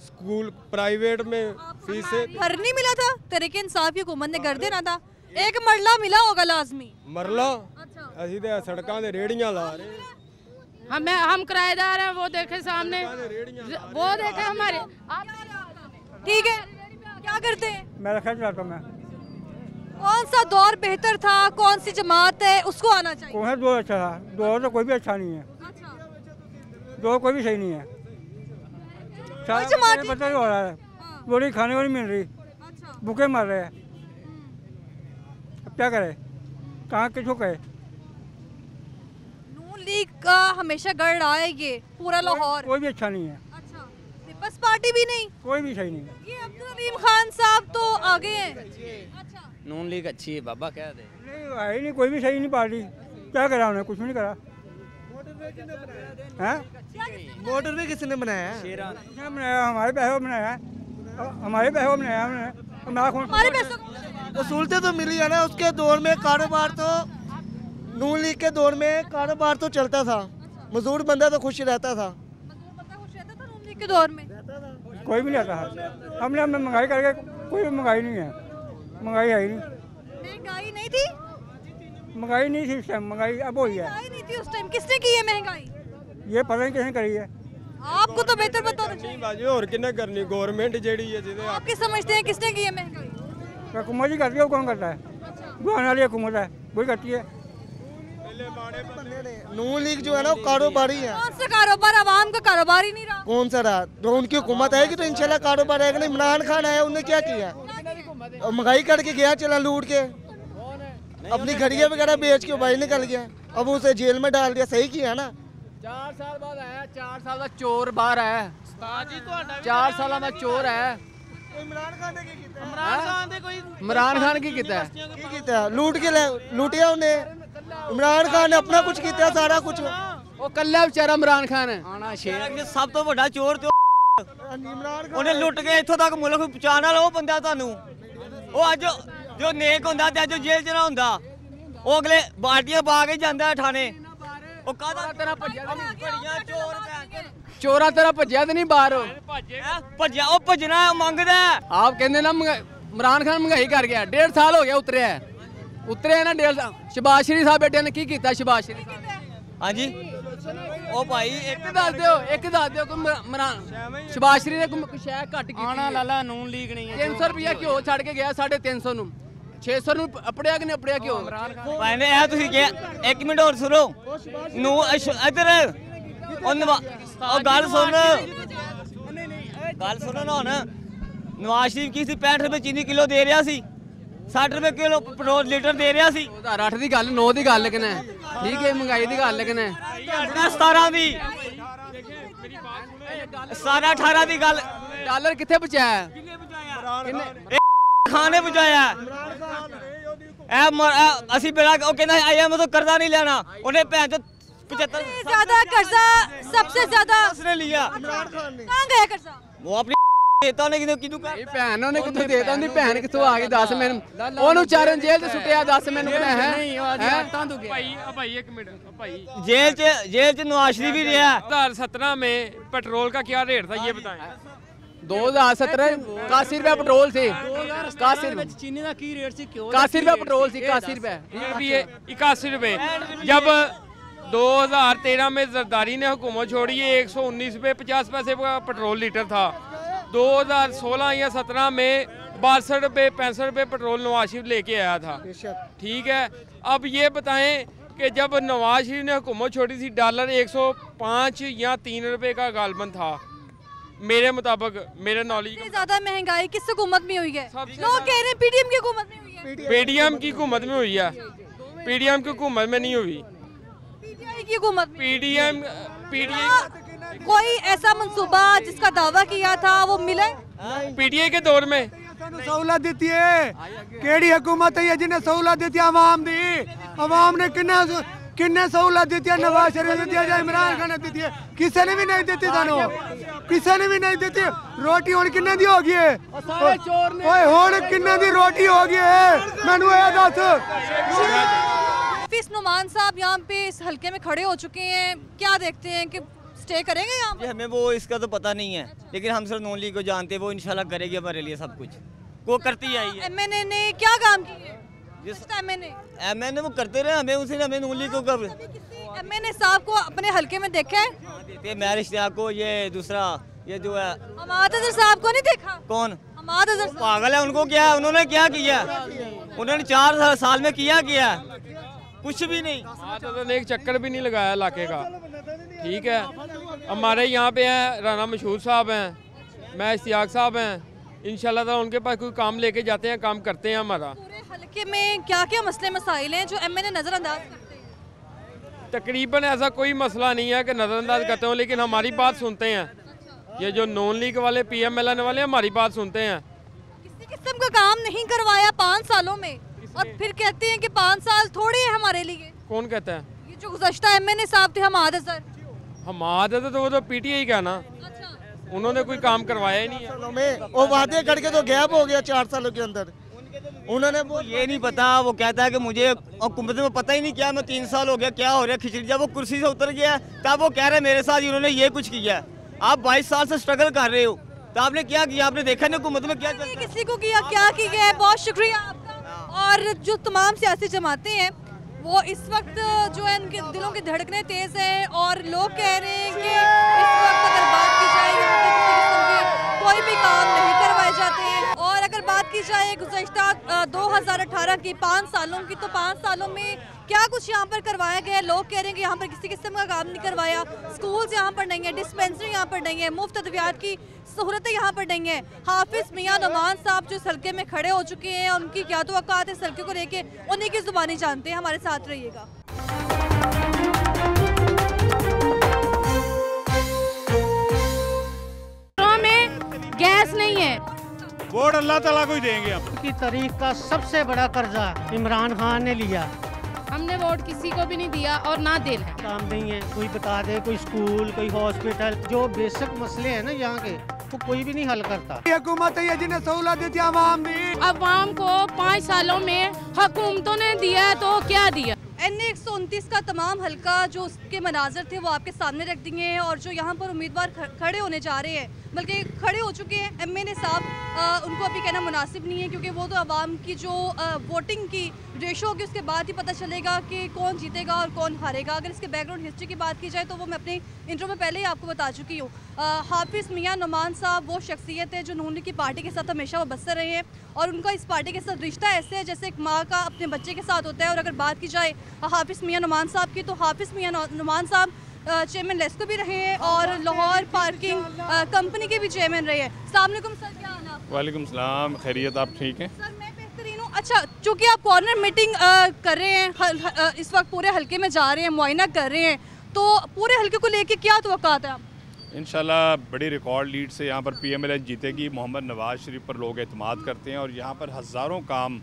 स्कूल प्राइवेट में फीसें। घर नहीं मिला था, तरीके इंसाफ की हुकूमत ने घर देना था, एक मरला मिला होगा लाजमी। मरला असी तो सड़कों से रेहड़ियां ला रहे, हम किराएदार हैं, वो देखे सामने, वो देखे हमारे। ठीक है, क्या करते हैं? मैं रखा चलाता हूं। मैं कौन सा दौर बेहतर था, कौन सी जमात है उसको आना चाहिए? कौन सा दौर अच्छा था? दौर तो कोई भी अच्छा नहीं है, दौर कोई भी सही नहीं है। जमात पता हो रहा है, रोटी खाने को नहीं मिल रही, भूखे मर रहे हैं। अब क्या करे, कहाँ किसको कहे? नून लीग का हमेशा गढ़ रहा है ये पूरा लाहौर। कोई भी अच्छा नहीं है। अच्छा, पीपल्स पार्टी भी नहीं? कोई भी सही नहीं है। ये अब्दुल रहीम खान साहब तो आगे हैं। अच्छा, नून लीग अच्छी है बाबा, क्या दे? नहीं है नहीं, कोई भी सही नहीं पार्टी। क्या करा उन्हें? कुछ भी नहीं करा। बॉर्डर भी किसने बनाया है? किसने बनाया? हमारे पैसों बनाया है, हमारे पैसों बनाया हमने। हमारे पैसों वसूलते तो मिली है ना। उसके दौर में कारोबार तो, नून लीग के दौर में कारोबार तो चलता था, मजदूर बंदा तो खुश रहता था। नून लीग के दौर में कोई भी नहीं आता है। हमने महंगाई करके, कोई महंगाई नहीं है, महंगाई है ही नहीं। महंगाई नहीं थी? महंगाई नहीं थी उस टाइम, महंगाई अब हुई है। महंगाई नहीं थी उस टाइम, किसने की है महंगाई? ये पता नहीं किसने करी है। आपको तो बेहतर बताना चाहिए। बाजी और किन्ने करनी, गवर्नमेंट जेडी है जिदे आप क्या समझते हैं किसने की है महंगाई? हुकूमत ही करती है, कौन करता है? जो आने वाली हुकूमत है वही करती है। नून लीग जो है ना वो कारोबारी है। कौन सा कारोबार? आवाम का कारोबार ही नहीं रहा। कौन सा रहा? तो उनकी हुकूमत आएगी तो इंशाल्लाह कारोबार आएगा। नहीं, इमरान खान आया, उन्होंने क्या किया? महंगाई करके गया, चला लूट के, अपनी घड़ियां वगैरह बेच के भाई निकल गया, अब उसे जेल में डाल दिया। सही किया ना? 4 साल बाद आया, 4 साल का चोर बाहर आया, 4 साल का चोर है। इमरान खान ने की कीता? इमरान खान की कीता है? की कीता? लूट के लूटिया उन्हें। इमरान खान ने अपना कुछ किया, सारा कुछ वो कल्ला बेचारा इमरान खान है। सब तो बड़ा चोर ਉਹਨੇ ਲੁੱਟ ਕੇ ਇੱਥੋਂ ਤੱਕ ਮੁਲਕ ਪਹੁੰਚਾਉਣ ਵਾਲਾ ਉਹ ਬੰਦਾ ਤੁਹਾਨੂੰ ਉਹ ਅੱਜ ਜੋ ਨੇਕ ਹੁੰਦਾ ਤੇ ਅੱਜ ਜੇਲ੍ਹ 'ਚ ਨਾ ਹੁੰਦਾ ਉਹ ਅਗਲੇ ਬਾਲਟੀਆਂ ਪਾ ਕੇ ਜਾਂਦਾ ਥਾਣੇ ਉਹ ਕਾਹਦਾ ਤੇਰਾ ਭੱਜਿਆ ਚੋਰਾ ਤੇਰਾ ਭੱਜਿਆ ਤੇ ਨਹੀਂ ਬਾਹਰ ਭੱਜਿਆ ਉਹ ਭੱਜਣਾ ਮੰਗਦਾ ਆਪ ਕਹਿੰਦੇ ਨਾ ਇਮਰਾਨ ਖਾਨ ਮਹਿੰਗਾਈ ਕਰ ਗਿਆ 1.5 ਸਾਲ ਹੋ ਗਿਆ ਉਤਰਿਆ ਨਾ 1.5 ਸਾਲ ਸ਼ਬਾਜ਼ ਸ਼ਰੀਫ ਸਾਹਿਬ ਬੇਟੇ ਨੇ ਕੀ ਕੀਤਾ ਸ਼ਬਾਜ਼ ਸ਼ਰੀਫ ਹਾਂਜੀ ਉਹ ਭਾਈ ਇੱਕ ਦੱਸ ਦਿਓ ਕਿ ਸ਼ਬਾਜ਼ ਸ਼ਰੀਫ ਨੇ ਕੁਛ ਹੈ ਘੱਟ ਕੀਤੀ ਆਣਾ ਲਾਲਾ ਨੂਨ ਲੀਗ ਨਹੀਂ ਹੈ 300 ਰੁਪਇਆ ਘਿਓ ਛੱਡ ਕੇ ਗਿਆ 350 ਨੂੰ 600 ਨੂੰ ਅਪੜਿਆ ਕਿ ਨਹੀਂ ਅਪੜਿਆ ਘਿਓ ਭਾਈ ਨੇ ਇਹ ਤੁਸੀਂ ਕਿਹਾ 1 ਮਿੰਟ ਹੋਰ ਸੁਣੋ ਨੂੰ ਇੱਧਰ ਉਹ ਗੱਲ ਸੁਣ ਨਾ ਹੁਣ ਨਵਾਜ਼ ਸ਼ਰੀਫ ਕੀ ਸੀ 65 ਰੁਪਏ ਚੀਨੀ ਕਿਲੋ ਦੇ ਰਿਹਾ ਸੀ 60 ਰੁਪਏ ਕਿਲੋ ਪੈਟਰੋਲ ਲੀਟਰ ਦੇ ਰਿਹਾ ਸੀ 2008 ਦੀ ਗੱਲ 9 ਦੀ ਗੱਲ ਕਿਨੇ ਠੀਕ ਹੈ ਮਹਿੰਗਾਈ ਦੀ ਗੱਲ ਕਿਨੇ 17 ਦੀ 18 ਦੀ ਗੱਲ ਡਾਲਰ ਕਿੱਥੇ ਬਚਾਇਆ ਕਿੰਨੇ ਖਾਣੇ ਬਚਾਇਆ ਅਸੀਂ ਬੜਾ ਉਹ ਕਹਿੰਦਾ ਆਈਐਮਐਫ ਤੋਂ ਕਰਜ਼ਾ ਨਹੀਂ ਲੈਣਾ ਉਹਨੇ ਭੈਣ ਚੋ 75 ज्यादा कर्जा सबसे ज्यादा उसने लिया कहाँ गया कर्जा वो अपनी देता ने किदू कर ਇਹ ਭੈਣ ਉਹਨੇ ਕਿੱਥੋਂ ਦੇਤਾ ਉਹਦੀ ਭੈਣ ਕਿੱਥੋਂ ਆ ਗਈ ਦੱਸ ਮੈਨੂੰ ਉਹਨੂੰ ਚਾਰਨ ਜੇਲ੍ਹ ਤੇ ਸੁੱਟਿਆ ਦੱਸ ਮੈਨੂੰ ਕਿਹਨੇ ਹੈ ਨਹੀਂ ਤਾਂ ਤੂੰ भाई एक मिनट भाई जेल च नवाज शरीफ भी रहा 2017 में पेट्रोल का क्या रेट था ये बताएं 2017 81 रुपए पेट्रोल थे 81 रुपए चीनी का की रेट से क्यों 81 रुपए पेट्रोल थी 81 रुपए 81 रुपए जब 2013 में जरदारी ने हुकूमत छोड़ी है 119 रुपये 50 पैसे का पेट्रोल लीटर था 2016 या 17 में 62 रुपये 65 रुपये पेट्रोल नवाज शरीफ लेके आया था ठीक है। अब ये बताएं कि जब नवाज शरीफ ने हुकूमत छोड़ी थी डॉलर 105 या 3 रुपये का गालबन था मेरे मुताबिक मेरे नॉलेज ज्यादा महंगाई किस हुकूमत में हुई है लोग कह रहे हैं पीडीएम की हुकूमत में हुई है पीडीएम की हुकूमत में हुई है पीडीएम की हुकूमत में नहीं हुई की हुकूमत में पीडीएम कोई ऐसा मंसूबा जिसका दावा किया था वो मिले पीडीए के दौर में सहूलत दी है केड़ी हुकूमत है जिन्हें सहूलत दी आवाम दी आवाम ने किन्ने सहूलत दी है नवाज शरीफ दी है इमरान खान ने दी है किसी ने भी नहीं दी सानू किसी ने भी नहीं दी रोटी हुण किन्ने दी हो गई है ओए हुण किन्ने दी रोटी हो गई है मैनू ये दस हाफिज नुमान साहब यहाँ पे इस हलके में खड़े हो चुके हैं क्या देखते हैं कि स्टे करेंगे यहाँ पे? हमें वो इसका तो पता नहीं है लेकिन हम सिर्फ नून लीग को जानते हैं वो इंशाल्लाह करेगी हमारे लिए सब कुछ वो करती आई है। एमएनए ने क्या काम किए एमएनए वो करते रहे हमें उसे हमें नून लीग को कब एमएनए साहब को अपने हलके में देखा है देते हैं मैं रिश्तेदार को ये दूसरा ये जो है हमाद अजहर साहब को नहीं देखा कौन हमाद अजहर पागल है उनको क्या उन्होंने क्या किया उन्होंने 4 साल में किया कुछ भी नहीं तो एक चक्कर भी नहीं लगाया इलाके का ठीक है। हमारे यहाँ पे हैं राना मशहूर साहब हैं मैं इश्तियाक साहब हैं इंशाल्लाह ताला उनके पास कोई काम लेके जाते हैं काम करते हैं हमारा। पूरे हलके में क्या क्या मसले मसाइल हैं जो एमएनए नज़रअंदाज करते हैं? तकरीबन ऐसा कोई मसला नहीं है कि नज़रअंदाज करते हो लेकिन हमारी बात सुनते हैं ये जो नॉन लीग वाले PMLN वाले हमारी बात सुनते हैं। किसी किस्म का काम नहीं करवाया 5 सालों में और फिर कहते हैं कि 5 साल थोड़े हैं हमारे लिए। कौन कहता है? ये जो गुज़श्ता एमएनए साहब थे हमाद अजहर तो वो तो पीटीआई का ना उन्होंने कोई काम करवाया ही नहीं है में वो वादे करके तो गैप हो गया 4 सालों के अंदर उन्होंने वो ये नहीं पता वो कहता है कि मुझे हुकूमत में पता ही नहीं क्या मैं 3 साल हो गया क्या हो रहा है खिचड़ी जब वो कुर्सी से उतर गया तब वो कह रहे मेरे साथ इन्होंने ये कुछ किया आप 22 साल से स्ट्रगल कर रहे हो तो आपने क्या किया आपने देखा नहीं हुकूमत में क्या किसी को किया क्या किया है। बहुत शुक्रिया आपका। और जो तमाम सियासी जमातें हैं वो इस वक्त जो है उनके दिलों की धड़कनें तेज हैं और लोग कह रहे हैं कि इस वक्त अगर बात की जाए कोई भी काम नहीं करवाए जाते हैं और अगर बात की जाए गुज़श्ता 2018 की 5 सालों की तो 5 सालों में क्या कुछ यहाँ पर करवाया गया है। लोग कह रहे हैं कि यहाँ पर किसी किस्म का काम नहीं करवाया स्कूल्स यहाँ पर नहीं है डिस्पेंसरी यहाँ पर नहीं है मुफ्त अद्वियात की सहूलतें यहाँ पर नहीं है। हाफिज मियां नुमान साहब जो इस हल्के में खड़े हो चुके हैं उनकी क्या तो औकात है इस हल्के को लेके उन्हीं की जुबानी जानते हैं हमारे साथ रहिएगा। में गैस नहीं है वोट अल्लाह ताला को ही देंगे हम। की तारीख का सबसे बड़ा कर्जा इमरान खान ने लिया हमने वोट किसी को भी नहीं दिया और ना देना है। काम नहीं है, कोई बता दे, कोई स्कूल, कोई हॉस्पिटल, जो बेसिक मसले हैं ना यहाँ के, तो कोई भी नहीं हल करता। हुकूमत है जिन्हें सहूलत दी थी आवाम दी। अवाम को 5 सालों में हुकूमतों ने दिया तो क्या दिया। NA 129 का तमाम हल्का जो उसके मनाजर थे वो आपके सामने रख दिए हैं और जो यहाँ पर उम्मीदवार खड़े होने जा रहे हैं, बल्कि खड़े हो चुके हैं। MNA साहब उनको अभी कहना मुनासिब नहीं है, क्योंकि वो तो आवाम की जो वोटिंग की रेशो होगी उसके बाद ही पता चलेगा कि कौन जीतेगा और कौन हारेगा। अगर इसके बैकग्राउंड हिस्ट्री की बात की जाए तो वो मैं अपने इंट्रो में पहले ही आपको बता चुकी हूँ। हाफिज़ मियां नुमान साहब वो शख्सियत है जो नून लीग की पार्टी के साथ हमेशा वाबस्ता रहे हैं और उनका इस पार्टी के साथ रिश्ता ऐसे है जैसे एक माँ का अपने बच्चे के साथ होता है। और अगर बात की जाए हाफिज़ मियां नुमान साहब की, तो हाफिज़ मियां नुमान साहब चेयरमैन लेस्को भी रहे हैं और लाहौर पार्किंग कंपनी के भी चेयरमैन रहे हैं। अस्सलाम वालेकुम सर, क्या हाल है आपका? वालेकुम सलाम, खैरियत, आप ठीक हैं? सर मैं बेहतरीन हूँ। अच्छा, चूँकि आप कॉर्नर मीटिंग कर रहे हैं, इस वक्त पूरे हल्के में जा रहे हैं, मुआयना कर रहे हैं, तो पूरे हल्के को लेके क्या तवक्कात है आप? इंशाल्लाह बड़ी रिकॉर्ड लीड से यहाँ पर PMLN जीतेगी। मोहम्मद नवाज़ शरीफ पर लोग एतमाद करते हैं और यहाँ पर हज़ारों काम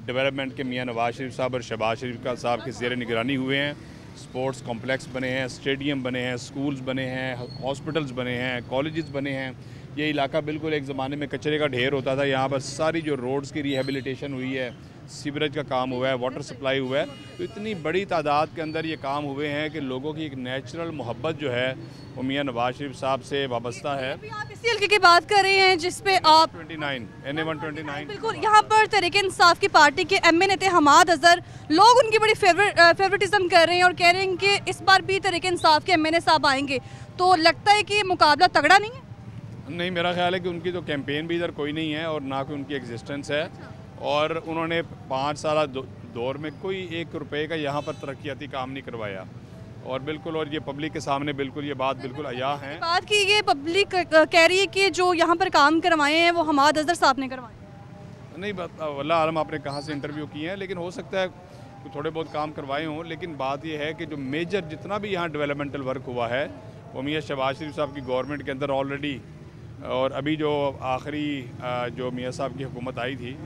डेवलपमेंट के मियाँ नवाज़ शरीफ साहब और शहबाज शरीफ का साहब के ज़ेर निगरानी हुए हैं। स्पोर्ट्स कॉम्प्लेक्स बने हैं, स्टेडियम बने हैं, स्कूल्स बने हैं, हॉस्पिटल्स बने हैं, कॉलेजेस बने हैं। ये इलाका बिल्कुल एक ज़माने में कचरे का ढेर होता था। यहाँ पर सारी जो रोड्स की रिहेबिलिटेशन हुई है, सीवरेज का काम हुआ है, वाटर सप्लाई हुआ है, तो इतनी बड़ी तादाद के अंदर ये काम हुए हैं कि लोगों की एक नेचुरल मोहब्बत जो है वो मियाँ नवाज़ शरीफ साहब से वाबस्ता है। आप इसी हल्के की बात कर रहे हैं जिसपे आप NA 129 बिल्कुल यहाँ पर तहरीक इंसाफ की पार्टी के MNA थे हमाद अजहर, लोग उनकी बड़ी फेवरेटिज्म कर रहे हैं और कह रहे हैं कि इस बार भी तहरीक इंसाफ के MNA साहब आएंगे, तो लगता है कि ये मुकाबला तगड़ा नहीं है? नहीं, मेरा ख्याल है कि उनकी तो कैंपेन भी इधर कोई नहीं है और ना कोई उनकी एग्जिस्टेंस है। और उन्होंने 5 साल दौर में कोई 1 रुपये का यहाँ पर तरक्याती काम नहीं करवाया और बिल्कुल, और ये पब्लिक के सामने बिल्कुल ये बात बिल्कुल अया है। बात की ये पब्लिक कह रही है कि जो यहाँ पर काम करवाए हैं वो हमाद अजहर साहब ने करवाए। नहीं, वल्लाह आलम आपने कहाँ से इंटरव्यू किए हैं, लेकिन हो सकता है थोड़े बहुत काम करवाए हों। लेकिन बात ये है कि जो मेजर जितना भी यहाँ डेवलपमेंटल वर्क हुआ है वो मियाँ शहबाज शरीफ साहब की गवर्नमेंट के अंदर ऑलरेडी, और अभी जो आखिरी जो मियाँ साहब की हुकूमत आई थी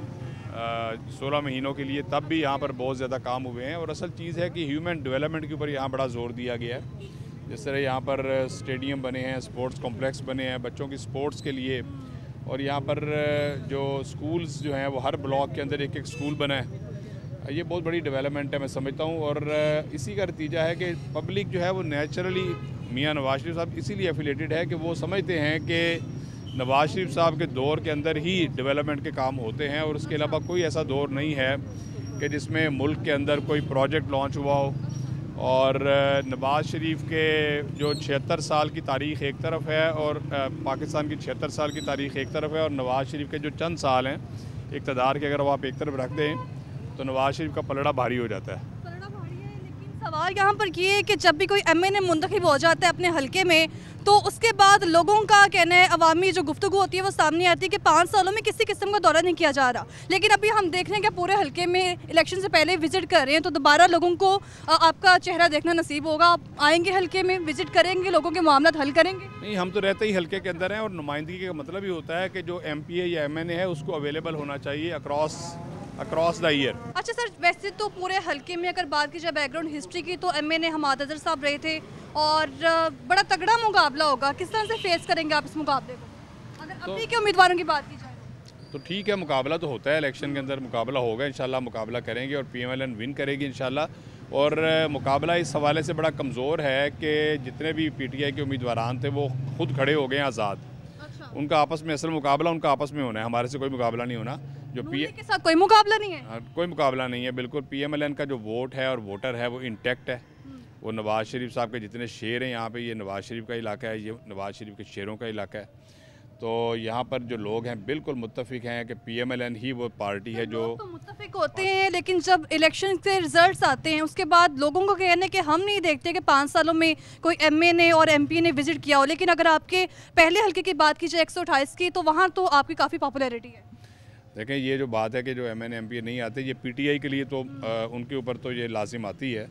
16 महीनों के लिए, तब भी यहाँ पर बहुत ज़्यादा काम हुए हैं। और असल चीज़ है कि ह्यूमन डेवलपमेंट के ऊपर यहाँ बड़ा ज़ोर दिया गया है। जिस तरह यहाँ पर स्टेडियम बने हैं, स्पोर्ट्स कॉम्प्लेक्स बने हैं बच्चों की स्पोर्ट्स के लिए, और यहाँ पर जो स्कूल्स जो हैं वो हर ब्लॉक के अंदर एक स्कूल बना है। ये बहुत बड़ी डेवलपमेंट है मैं समझता हूँ। और इसी का नतीजा है कि पब्लिक जो है वो नेचुरली मियाँ नवाज़ शरीफ साहब इसीलिए एफिलेटेड है कि वो समझते हैं कि नवाज़ शरीफ साहब के दौर के अंदर ही डेवलपमेंट के काम होते हैं और उसके अलावा कोई ऐसा दौर नहीं है कि जिसमें मुल्क के अंदर कोई प्रोजेक्ट लॉन्च हुआ हो। और नवाज़ शरीफ के जो 76 साल की तारीख़ एक तरफ है और पाकिस्तान की 76 साल की तारीख़ एक तरफ है, और नवाज़ शरीफ के जो चंद साल हैं इक़्तिदार के, अगर वो आप एक तरफ रख दें तो नवाज़ शरीफ का पलड़ा भारी हो जाता है। सवाल यहाँ पर ये है कि जब भी कोई MNA मुंतखब हो जाता है अपने हल्के में, तो उसके बाद लोगों का कहना है, अवामी जो गुफ्तगू होती है वो सामने आती है कि 5 सालों में किसी किस्म का दौरा नहीं किया जा रहा। लेकिन अभी हम देख रहे हैं कि पूरे हल्के में इलेक्शन से पहले विजिट कर रहे हैं, तो दोबारा लोगों को आपका चेहरा देखना नसीब होगा। आप आएंगे हल्के में, विजिट करेंगे, लोगों के मामला हल करेंगे? नहीं, हम तो रहते ही हल्के के अंदर हैं और नुमाइंदगी का मतलब ही होता है कि जो MPA या MNA है उसको अवेलेबल होना चाहिए अक्रॉस द ईयर। अच्छा सर, वैसे तो पूरे हल्के में अगर बात की जाए बैकग्राउंड हिस्ट्री की, तो MNA हमाद अजहर साहब रहे थे और बड़ा तगड़ा मुकाबला होगा। किस तरह से फेस करेंगे आप इस मुकाबले को, अगर अभी के उम्मीदवारों की बात की जाए? तो ठीक है, मुकाबला तो होता है, इलेक्शन के अंदर मुकाबला होगा, इंशाल्लाह मुकाबला करेंगे और PMLN विन करेगी इंशाल्लाह। और मुकाबला इस हवाले से बड़ा कमज़ोर है कि जितने भी PTI के उम्मीदवार थे वो खुद खड़े हो गए हैं आज़ाद। उनका आपस में असल मुकाबला उनका आपस में होना है, हमारे से कोई मुकाबला नहीं होना। जो के साथ कोई मुकाबला नहीं है, कोई मुकाबला नहीं है बिल्कुल। PMLN का जो वोट है और वोटर है वो इंटैक्ट है। वो नवाज़ शरीफ साहब के जितने शेर हैं यहाँ पे, ये नवाज़ शरीफ का इलाका है, ये नवाज़ शरीफ के शेरों का इलाका है। तो यहाँ पर जो लोग हैं बिल्कुल मुत्तफिक हैं कि PMLN ही वो पार्टी है जो तो मुत्तफिक होते हैं। लेकिन जब इलेक्शन के रिजल्ट्स आते हैं उसके बाद लोगों को कहना है कि हम नहीं देखते कि 5 सालों में कोई MNA और MP ने विजिट किया हो। लेकिन अगर आपके पहले हल्के की बात की जाए 128 की, तो वहाँ तो आपकी काफ़ी पॉपुलैरिटी है। देखें, ये जो बात है कि जो MNA MP नहीं आते, ये PTI के लिए तो उनके ऊपर तो ये लाजिम आती है,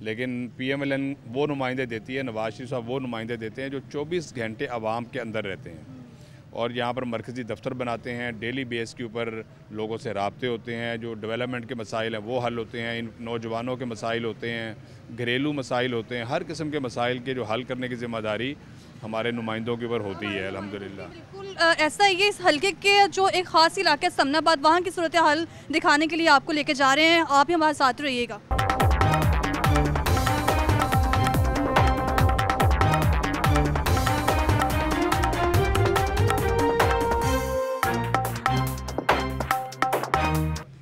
लेकिन PMLN वो नुमाइंदे देती है, नवाज़ शरीफ साहब वो नुमाइंदे देते हैं जो 24 घंटे आवाम के अंदर रहते हैं। और यहाँ पर मरकज़ी दफ्तर बनाते हैं। डेली बेस के ऊपर लोगों से राब्ते होते हैं, जो डेवलपमेंट के मसाइल हैं वो हल होते हैं, इन नौजवानों के मसाइल होते हैं, घरेलू मसाइल होते हैं, हर किस्म के मसाइल के जो हल करने की ज़िम्मेदारी हमारे नुमाइंदों के ऊपर होती है अल्हम्दुलिल्लाह। बिल्कुल ऐसा ही है। इस हल्के के जो एक ख़ास इलाका है समनाबाद, वहाँ की सूरत हाल दिखाने के लिए आपको लेके जा रहे हैं, आप भी हमारे साथ रहिएगा।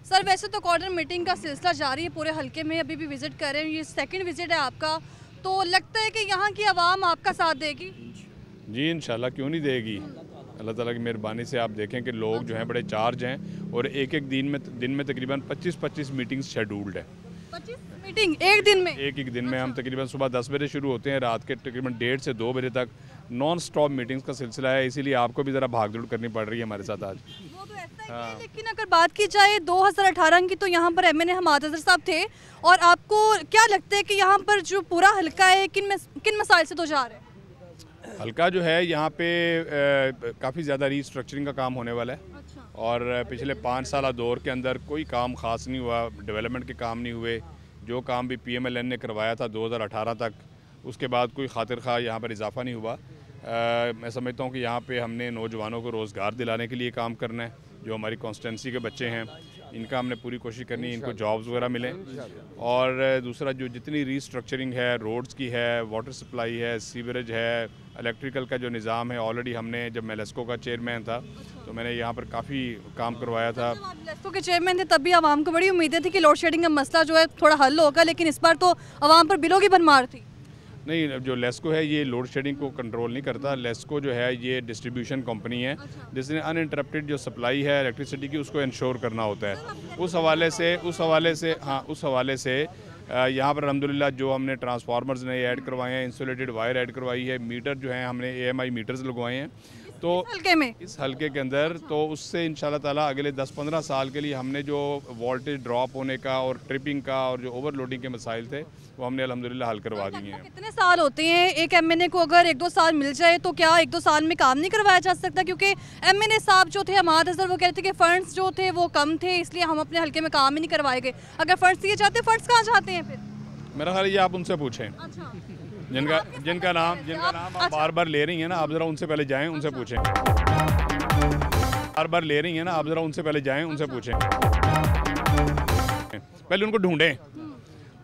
सर वैसे तो कॉर्नर मीटिंग का सिलसिला जारी है पूरे हल्के में, अभी भी विज़िट कर रहे हैं, ये सेकंड विज़िट है आपका, तो लगता है कि यहाँ की आवाम आपका साथ देगी? जी इंशाल्लाह, क्यों नहीं देगी। अल्लाह ताला की मेहरबानी से आप देखें कि लोग जो हैं बड़े चार्ज हैं और एक एक दिन में तकरीबन 25-25 मीटिंग्स शेड्यूल्ड है। 25 मीटिंग एक दिन में? एक दिन में हम तकरीबन सुबह 10 बजे शुरू होते हैं, रात के तकरीबन 1:30 से 2 बजे तक नॉन स्टॉप मीटिंग्स का सिलसिला है, इसीलिए आपको भी ज़रा भागदौड़ करनी पड़ रही है हमारे साथ आज। वो तो ऐसा ही है, लेकिन अगर बात की जाए 2018 की, तो यहाँ पर MNA हमाद अज़हर साहब थे, और आपको क्या लगता है कि यहाँ पर जो पूरा हल्का है किन मसाइल से तो जा रहे हैं? हल्का जो है यहाँ पे काफ़ी ज़्यादा रीस्ट्रक्चरिंग का काम होने वाला है। अच्छा। और पिछले 5 साल दौर के अंदर कोई काम ख़ास नहीं हुआ, डेवलपमेंट के काम नहीं हुए। जो काम भी PMLN ने करवाया था 2018 तक, उसके बाद कोई खातिर खा यहाँ पर इजाफा नहीं हुआ। मैं समझता हूँ कि यहाँ पे हमने नौजवानों को रोज़गार दिलाने के लिए काम करना है। जो हमारी कॉन्स्टिट्यूंसी के बच्चे हैं इनका हमने पूरी कोशिश करनी है, इनको जॉब्स वगैरह मिलें। और दूसरा जो जितनी रीस्ट्रक्चरिंग है, रोड्स की है, वाटर सप्लाई है, सीवरेज है, इलेक्ट्रिकल का जो निज़ाम है, ऑलरेडी हमने, जब मैं लेस्को का चेयरमैन था तो मैंने यहाँ पर काफ़ी काम करवाया था। लेस्को के चेयरमैन थे तब भी आवाम को बड़ी उम्मीदें थी कि लोड शेडिंग का मसला जो है थोड़ा हल होगा, लेकिन इस बार तो आवाम पर बिलों की भरमार थी। नहीं, जो लेस्को है ये लोड शेडिंग को कंट्रोल नहीं करता। लेस्को जो है ये डिस्ट्रीब्यूशन कंपनी है, जिसने अनइंटरप्टेड जो सप्लाई है इलेक्ट्रिसिटी की उसको इंश्योर करना होता है। उस हवाले से यहाँ पर अल्हम्दुलिल्लाह जो हमने ट्रांसफार्मर्स नए ऐड करवाए हैं, इंसुलेटेड वायर ऐड करवाई है, मीटर जो है हमने AMI मीटर्स लगवाए हैं। तो इस हल्के के अंदर तो उससे इंशाल्लाह ताला अगले 10-15 साल के लिए हमने जो वोल्टेज ड्रॉप होने का और ट्रिपिंग का और जो ओवरलोडिंग के मसाइल थे वो हमने अल्हम्दुलिल्लाह हल करवा दिए हैं। कितने साल होते हैं एक MNA को? अगर 1-2 साल मिल जाए तो क्या 1-2 साल में काम नहीं करवाया जा सकता? क्योंकि MNA साहब जो थे हमाद अज़हर, वो कह रहे थे कि फंड्स जो थे वो कम थे, इसलिए हम अपने हल्के में काम ही नहीं करवाए गए। अगर फंड्स दिए जाते, फंड्स कहाँ जाते हैं फिर? मेरा ख्याल ये आप उनसे पूछें। अच्छा। जिनका नाम आप बार बार ले रही हैं ना, आप ज़रा उनसे पहले जाएं, उनसे पूछें। बार बार ले रही हैं ना, आप ज़रा उनसे पहले जाएं, उनसे पूछें। पहले उनको ढूंढें,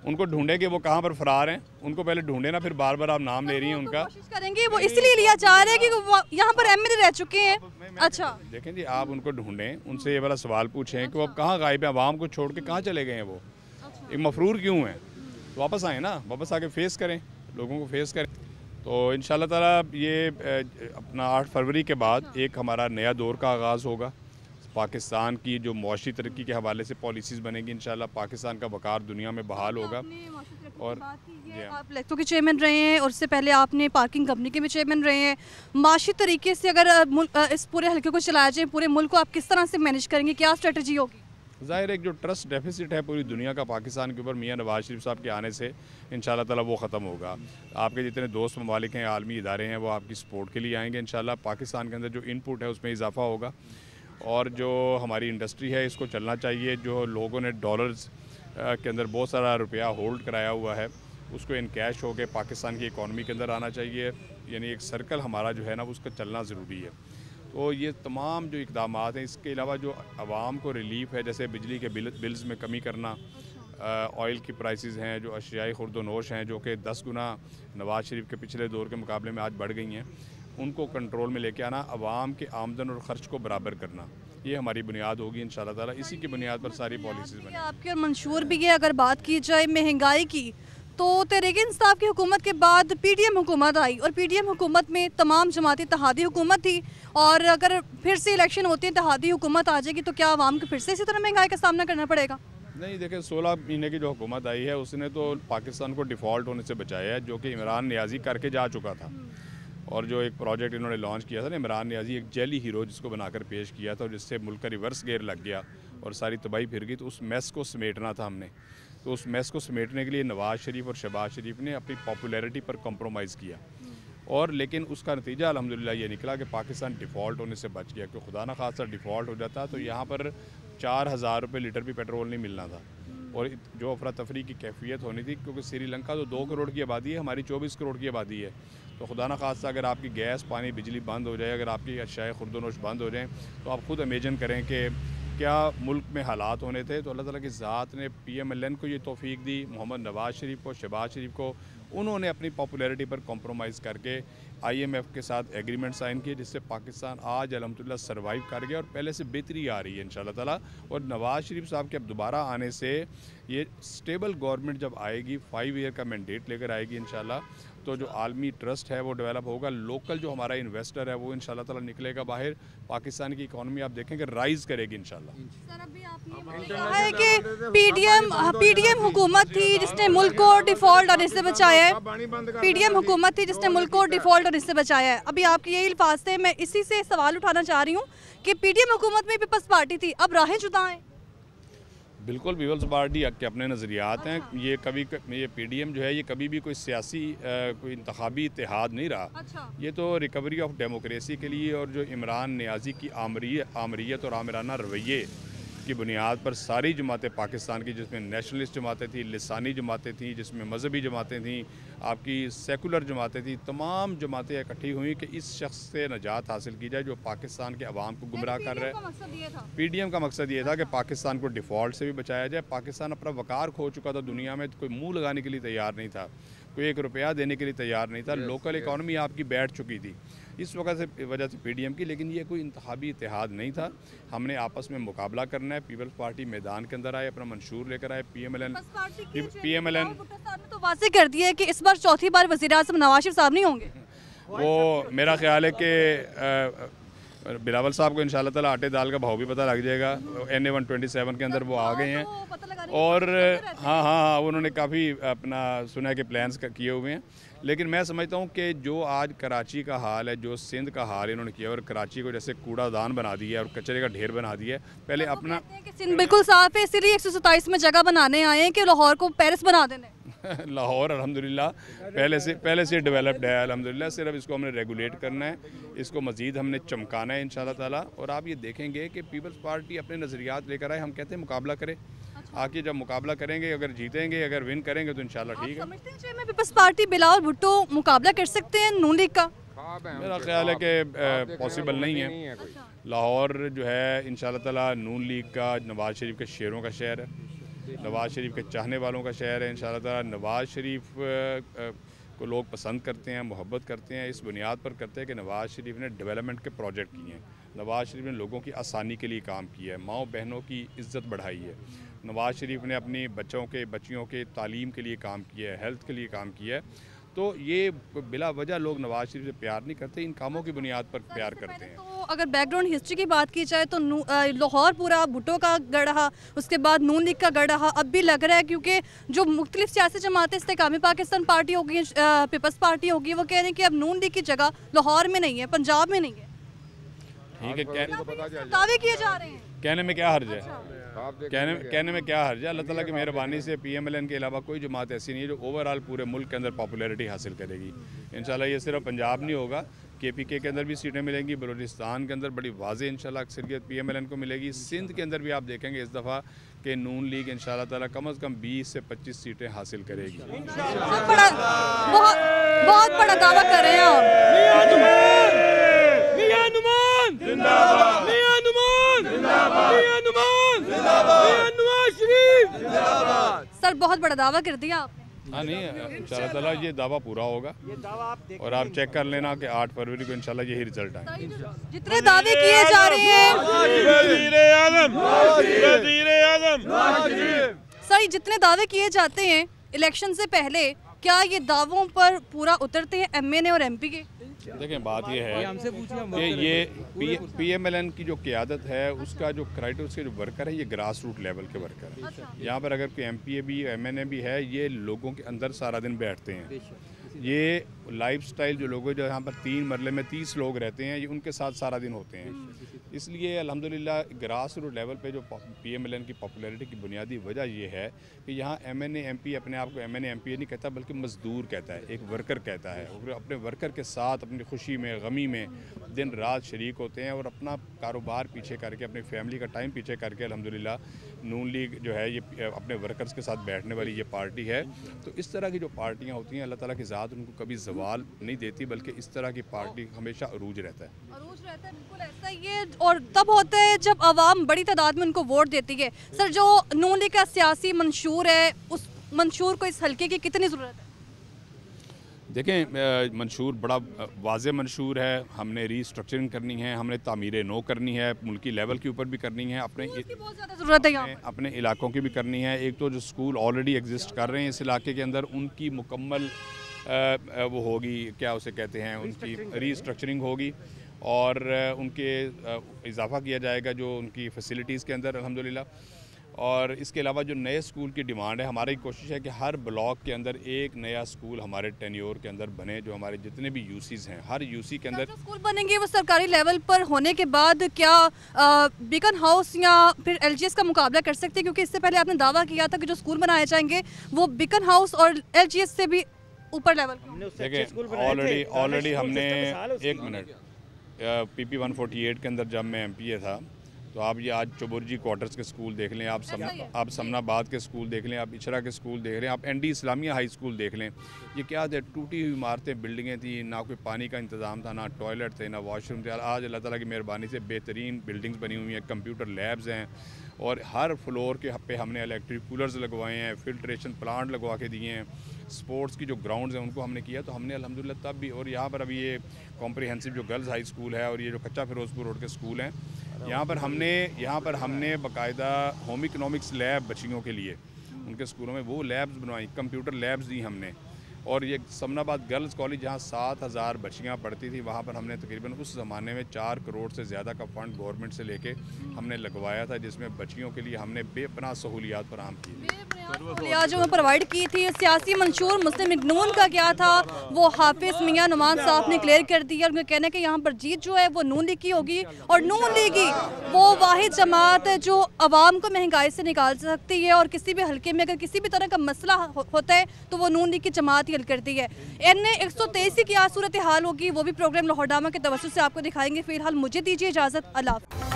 उनको ढूंढें कि वो कहाँ पर फरार हैं, उनको पहले ढूंढें ना, फिर बार बार आप नाम ले रही हैं उनका। कोशिश करेंगे, वो इसलिए लिया जा रहा है कि वो यहाँ पर MNA रह चुके हैं। अच्छा देखें जी, आप उनको ढूंढें, उनसे ये वाला सवाल पूछें कि वो अब कहाँ गायब है, आवाम को छोड़ के कहाँ चले गए हैं, वो एक मफरूर क्यों हैं। तो वापस आए ना, वापस आके फेस करें, लोगों को फेस करें। तो इंशाल्लाह ताला ये अपना 8 फरवरी के बाद एक हमारा नया दौर का आगाज़ होगा। पाकिस्तान की जो मुआशी तरक्की के हवाले से पॉलिसीज़ बनेंगी, इंशाल्लाह पाकिस्तान का वक़ार दुनिया में बहाल होगा। और आप लेस्को के चेयरमैन रहे हैं और उससे पहले आपने पार्किंग कंपनी के भी चेयरमैन रहे हैं। माशी तरीके से अगर इस पूरे हल्के को चलाया जाए, पूरे मुल्क को आप किस तरह से मैनेज करेंगे, क्या स्ट्रेटजी होगी? ज़ाहिर एक जो ट्रस्ट डेफिसिट है पूरी दुनिया का पाकिस्तान के ऊपर मियाँ नवाज शरीफ साहब के आने से इंशाल्लाह ताला वो ख़त्म होगा। आपके जितने दोस्त ममालिक हैं, आलमी इदारे हैं, वो आपकी सपोर्ट के लिए आएंगे इंशाल्लाह। पाकिस्तान के अंदर जो इनपुट है उसमें इजाफा होगा और जो हमारी इंडस्ट्री है इसको चलना चाहिए। जो लोगों ने डॉलर्स के अंदर बहुत सारा रुपया होल्ड कराया हुआ है उसको इन कैश हो के पाकिस्तान की इकॉनमी के अंदर आना चाहिए। यानी एक सर्कल हमारा जो है ना उसका चलना ज़रूरी है। तो ये तमाम जो इक़दाम हैं, इसके अलावा जो आवाम को रिलीफ है, जैसे बिजली के बिल्स में कमी करना, ऑयल की प्राइसेस हैं, जो अशियाई खुर्दोनोश हैं जो कि 10 गुना नवाज़ शरीफ के पिछले दौर के मुकाबले में आज बढ़ गई हैं, उनको कंट्रोल में लेके आना, आवाम के आमदन और ख़र्च को बराबर करना, ये हमारी बुनियाद होगी इंशाल्लाह ताला। इसी की बुनियाद पर सारी पॉलिसीज़ बनेंगी। आपके और मंशूर भी है। अगर बात की जाए महंगाई की, तो तहरीक इंसाफ की हुकूमत के बाद PTM हुकूमत आई और PTM हुकूमत में तमाम जमाती इत्तेहादी हुकूमत थी, और अगर फिर से इलेक्शन होती है, इत्तेहादी हुकूमत आ जाएगी, तो क्या आवाम को फिर से इसी तरह महंगाई का सामना करना पड़ेगा? नहीं, देखिए 16 महीने की जो हुकूमत आई है उसने तो पाकिस्तान को डिफ़ॉल्ट होने से बचाया है, जो कि इमरान नियाज़ी करके जा चुका था। और जो एक प्रोजेक्ट इन्होंने लॉन्च किया था ना, इमरान नियाज़ी एक जेली हीरो जिसको बनाकर पेश किया था, और जिससे मुल्क का रिवर्स गेयर लग गया और सारी तबाही फिर गई, तो उस मैस को समेटना था हमने। तो उस मैस को समेटने के लिए नवाज़ शरीफ और शहबाज शरीफ ने अपनी पॉपुलैरिटी पर कॉम्प्रोमाइज़ किया और लेकिन उसका नतीजा अल्हम्दुलिल्लाह ये निकला कि पाकिस्तान डिफ़ॉल्ट होने से बच गया, क्योंकि खुदा न खासा डिफ़ॉल्ट हो जाता तो यहाँ पर 4000 रुपये लीटर भी पेट्रोल नहीं मिलना था, और जो अफरा तफरी की कैफियत होनी थी, क्योंकि श्रीलंका तो 2 करोड़ की आबादी है, हमारी 24 करोड़ की आबादी है। तो खुदा न खासा अगर आपकी गैस, पानी, बिजली बंद हो जाए, अगर आपकी अशाए खुर्दनोश बंद हो जाएँ, तो आप ख़ुद इमेजिन करें कि क्या मुल्क में हालात होने थे। तो अल्लाह ताला की ज़ात ने PMLN को ये तौफीक दी, मोहम्मद नवाज़ शरीफ को, शहबाज शरीफ को, उन्होंने अपनी पॉपुलैरिटी पर कॉम्प्रोमाइज़ करके IMF के साथ एग्रीमेंट साइन किए, जिससे पाकिस्तान आज अल्हम्दुलिल्लाह सर्वाइव कर गया और पहले से बेहतरी आ रही है इंशाल्लाह ताला। और नवाज़ शरीफ साहब के अब दोबारा आने से ये स्टेबल गवर्नमेंट जब आएगी, 5 ईयर का मैंडेट लेकर आएगी इंशाल्लाह, तो जो आलमी ट्रस्ट है वो डेवलप होगा, लोकल जो हमारा इन्वेस्टर है वो इंशाल्लाह ताला निकलेगा बाहर, पाकिस्तान की इकॉनमी आप देखेंगे राइज़ करेगी इंशाल्लाह। सर अभी आपने कहा है कि PDM हुकूमत थी जिसने मुल्क को डिफ़ॉल्ट और इससे बचाया है, PDM हुकूमत थी जिसने मुल्क को डिफ़ॉल्ट और इससे बचाया है। अभी आपके यही अल्फाज थे, मैं इसी से सवाल उठाना चाह रही हूँ कि PDM हुकूमत में पीपल्स पार्टी थी, अब राहें जुदा हैं। बिल्कुल, पीपल्स पार्टी के अपने नज़रियात हैं। ये PDM जो है ये कभी भी कोई सियासी कोई इंतखाबी इत्तेहाद नहीं रहा। ये तो रिकवरी ऑफ डेमोक्रेसी के लिए और जो इमरान नियाज़ी की आमरीत और आमिराना रवैये की बुनियाद पर सारी जमातें पाकिस्तान की, जिसमें नेशनलिस्ट जमातें थी, लिसानी जमातें थी, जिसमें मजहबी जमातें थी, आपकी सेकुलर जमातें थी, तमाम जमातें इकट्ठी हुई कि इस शख्स से निजात हासिल की जाए जो पाकिस्तान के अवाम को गुमराह कर रहा है। PDM का मकसद ये था कि पाकिस्तान को डिफ़ॉल्ट से भी बचाया जाए। पाकिस्तान अपना वकार खो चुका था दुनिया में, कोई मुँह लगाने के लिए तैयार नहीं था, कोई 1 रुपया देने के लिए तैयार नहीं था, लोकल इकॉनमी आपकी बैठ चुकी थी इस वजह से PDM की। लेकिन ये कोई इंतखाबी इत्तेहाद नहीं था, हमने आपस में मुकाबला करना है। पीपल्स पार्टी मैदान के अंदर आए, अपना मंशूर लेकर आए। PMLN तो वाज़ेह कर दिया है कि इस बार चौथी बार वज़ीर-ए-आज़म नवाज़ शरीफ साहब नहीं होंगे। वो मेरा ख्याल है कि बिलावल साहब को इंशाल्लाह ताला आटे दाल का भाव भी पता लग जाएगा। NA 127 के अंदर वो आ गए हैं, और हाँ उन्होंने काफ़ी अपना सुना है कि प्लान्स किए हुए हैं। लेकिन मैं समझता हूँ कि जो आज कराची का हाल है, जो सिंध का हाल इन्होंने किया, और कराची को जैसे कूड़ादान बना दिया है और कचरे का ढेर बना दिया है, पहले अपना सिंध बिल्कुल साफ है, इसीलिए 127 में जगह बनाने आए हैं कि लाहौर को पेरिस बना देने। लाहौर अल्हम्दुलिल्लाह पहले से डेवलप्ड है अल्हम्दुलिल्लाह, सिर्फ इसको हमने रेगुलेट करना है, इसको मज़ीद हमने चमकाना है इंशाल्लाह ताला। और आप ये देखेंगे कि पीपल्स पार्टी अपने नज़रियात लेकर आए, हम कहते हैं मुकाबला करें, आके जब मुकाबला करेंगे, अगर जीतेंगे, अगर विन करेंगे तो इंशाल्लाह ठीक है। समझते हैं पीपल्स पार्टी बिलावल भुट्टो मुकाबला कर सकते हैं नून लीग का? मेरा ख्याल है कि पॉसिबल नहीं है। लाहौर जो है इंशाल्लाह ताला नून लीग का, नवाज़ शरीफ के शेरों का शहर है, नवाज़ शरीफ के चाहने वालों का शहर है। इंशाल्लाह ताला नवाज़ शरीफ को लोग पसंद करते हैं, मोहब्बत करते हैं, इस बुनियाद पर करते हैं कि नवाज़ शरीफ ने डेवलपमेंट के प्रोजेक्ट किए हैं, नवाज़ शरीफ ने लोगों की आसानी के लिए काम किया है, माँओं बहनों की इज़्ज़त बढ़ाई है, नवाज़ शरीफ ने अपनी बच्चियों के तालीम के लिए काम किया है, हेल्थ के लिए काम किया है। तो ये बिला वजह लोग नवाज़ शरीफ से प्यार नहीं करते, इन कामों की बुनियाद पर प्यार करते हैं। तो अगर बैकग्राउंड हिस्ट्री की बात की जाए तो लाहौर पूरा भुट्टो का गढ़ रहा, उसके बाद नून लीग का गढ़ रहा, अब भी लग रहा है क्योंकि जो मुख्तलिफ सियासी जमातें, इस्तेकामी पाकिस्तान पार्टी होगी, पीपल्स पार्टी होगी, वो कह रहे हैं कि अब नून लीग की जगह लाहौर में नहीं है, पंजाब में नहीं है। ठीक है, दावे किए जा रहे हैं, कहने में क्या हर्ज है? कहने में क्या हर्ज है? अल्लाह ताला की मेहरबानी से PMLN के अलावा कोई जमात ऐसी नहीं है जो ओवरऑल पूरे मुल्क के अंदर पॉपुलैरिटी हासिल करेगी। इंशाल्लाह ये सिर्फ पंजाब नहीं होगा, KPK के अंदर भी सीटें मिलेंगी, बलूचिस्तान के अंदर बड़ी वाज़ेह इंशाल्लाह अक्सरियत PMLN को मिलेगी, सिंध के अंदर भी आप देखेंगे इस दफ़ा कि नून लीग इंशाल्लाह ताला कम से कम 20 से 25 सीटें हासिल करेगी। बहुत बड़ा दावा कर रहे हैं सर, बहुत बड़ा दावा कर दिया आपने। हाँ नहीं, इंशाल्लाह ताला ये दावा पूरा होगा, और आप चेक कर लेना कि 8 फरवरी को इंशाल्लाह यही रिजल्ट आए। जितने दावे किए जा रहे हैं सर, जितने दावे किए जाते हैं इलेक्शन से पहले, क्या ये दावों पर पूरा उतरते हैं MNA और MP के? देखें, बात ये है कि ये PMLN की जो क़यादत है, उसका जो क्राइटेरिया, उसके जो वर्कर है, ये ग्रास रूट लेवल के वर्कर हैं। यहाँ पर अगर कोई MPA भी MNA भी है, ये लोगों के अंदर सारा दिन बैठते हैं, ये लाइफस्टाइल जो लोग जो यहाँ पर 3 मरले में 30 लोग रहते हैं, ये उनके साथ सारा दिन होते हैं। इसलिए अल्हम्दुलिल्लाह ग्रास रूट लेवल पे जो PMLN की पॉपुलैरिटी की बुनियादी वजह ये है कि यहाँ MNA MP अपने आप को MNA MP नहीं कहता बल्कि मज़दूर कहता है, एक वर्कर कहता है, और अपने वर्कर के साथ अपनी खुशी में गमी में दिन रात शरीक होते हैं और अपना कारोबार पीछे करके अपनी फैमिली का टाइम पीछे करके अल्हम्दुलिल्लाह नून लीग जो है ये अपने वर्कर्स के साथ बैठने वाली ये पार्टी है। तो इस तरह की जो पार्टियाँ होती हैं अल्लाह ताला की ज़ात उनको कभी ज़वाल नहीं देती, बल्कि इस तरह की पार्टी हमेशा अरूज रहता है। अरूज रहता है, बिल्कुल ऐसा ही है। और तब होता है जब आवाम बड़ी तादाद में उनको वोट देती है। सर, जो नून लीग का सियासी मंशूर है, उस मंशूर को इस हल्के की कितनी ज़रूरत है? देखें, मंशूर बड़ा वाज़े मंशूर है। हमने रीस्ट्रक्चरिंग करनी है, हमने तामीर नो करनी है, मुल्की लेवल के ऊपर भी करनी है, बहुत ज़्यादा ज़रूरत है यहाँ अपने इलाकों की भी करनी है। एक तो जो स्कूल ऑलरेडी एग्जिस्ट कर रहे हैं इस इलाके के अंदर, उनकी मुकम्मल वो होगी, क्या उसे कहते हैं, उनकी रीस्ट्रक्चरिंग होगी और उनके इजाफ़ा किया जाएगा जो उनकी फैसिलिटीज़ के अंदर अल्हम्दुलिल्लाह। और इसके अलावा जो नए स्कूल की डिमांड है, हमारी कोशिश है कि हर ब्लॉक के अंदर एक नया स्कूल हमारे टेन्योर के अंदर बने। जो हमारे जितने भी यूसीज़ हैं, हर यूसी के अंदर स्कूल बनेंगे वो सरकारी लेवल पर होने के बाद क्या बीकन हाउस या फिर LGS का मुकाबला कर सकते हैं? क्योंकि इससे पहले आपने दावा किया था कि जो स्कूल बनाए जाएंगे वो बीकन हाउस और LGS से भी ऊपर लेवल। देखिए, ऑलरेडी हमने 1 मिनट PP 148 के अंदर जब मैं MPA था, तो आप ये आज चुबुर्जी क्वार्टर्स के स्कूल देख लें, आप समनाबाद के स्कूल देख लें, आप इचरा के स्कूल देख लें, आप ND इस्लामिया हाई स्कूल देख लें। ये क्या थे, टूटी हुई इमारतें, बिल्डिंगें थी, ना कोई पानी का इंतज़ाम था, ना टॉयलेट थे, ना वॉशरूम थे। आज अल्लाह ताला की मेहरबानी से बेहतरीन बिल्डिंग्स बनी हुई हैं, कंप्यूटर लैब्स हैं और हर फ्लोर के पे हमने इलेक्ट्रिक कूलर्स लगवाए हैं, फिल्ट्रेशन प्लांट लगवा के दिए हैं, स्पोर्ट्स की जो ग्राउंड्स हैं उनको हमने किया। तो हमने अल्हम्दुलिल्लाह तब भी, और यहाँ पर अभी ये कॉम्प्रिहेंसिव जो गर्ल्स हाई स्कूल है और ये जो कच्चा फिरोजपुर रोड के स्कूल हैं, यहाँ पर हमने बाकायदा होम इकनॉमिक्स लैब बच्चियों के लिए उनके स्कूलों में वो लैब्स बनवाई, कंप्यूटर लैब्स दी हमने। और ये समनाबाद गर्ल्स कॉलेज जहाँ 7000 बच्चियाँ पढ़ती थी, वहाँ पर हमने तकरीबन उस ज़माने में 4 करोड़ से ज़्यादा का फ़ंड गवर्नमेंट से लेके हमने लगवाया था, जिसमें बच्चियों के लिए हमने बेपनाह सहूलियात फराहम की जो प्रोवाइड की थी। सियासी मंशूर मुस्लिम लीग नून का क्या था वो हाफिज़ मियां नुमान साहब ने क्लियर कर दिया। उनका कहना है कि यहाँ पर जीत जो है वो नून लीग की होगी और नून लीग ही वो वाहिद जमात है जो आवाम को महंगाई से निकाल सकती है और किसी भी हल्के में अगर किसी भी तरह का मसला होता है तो वो नून लीग की जमात ही हल करती है। NA 123 की क्या सूरत हाल होगी वो भी प्रोग्राम लाहौरनामा के तवज्जुह से आपको दिखाएंगे। फिलहाल मुझे दीजिए इजाज़त, अल्लाह।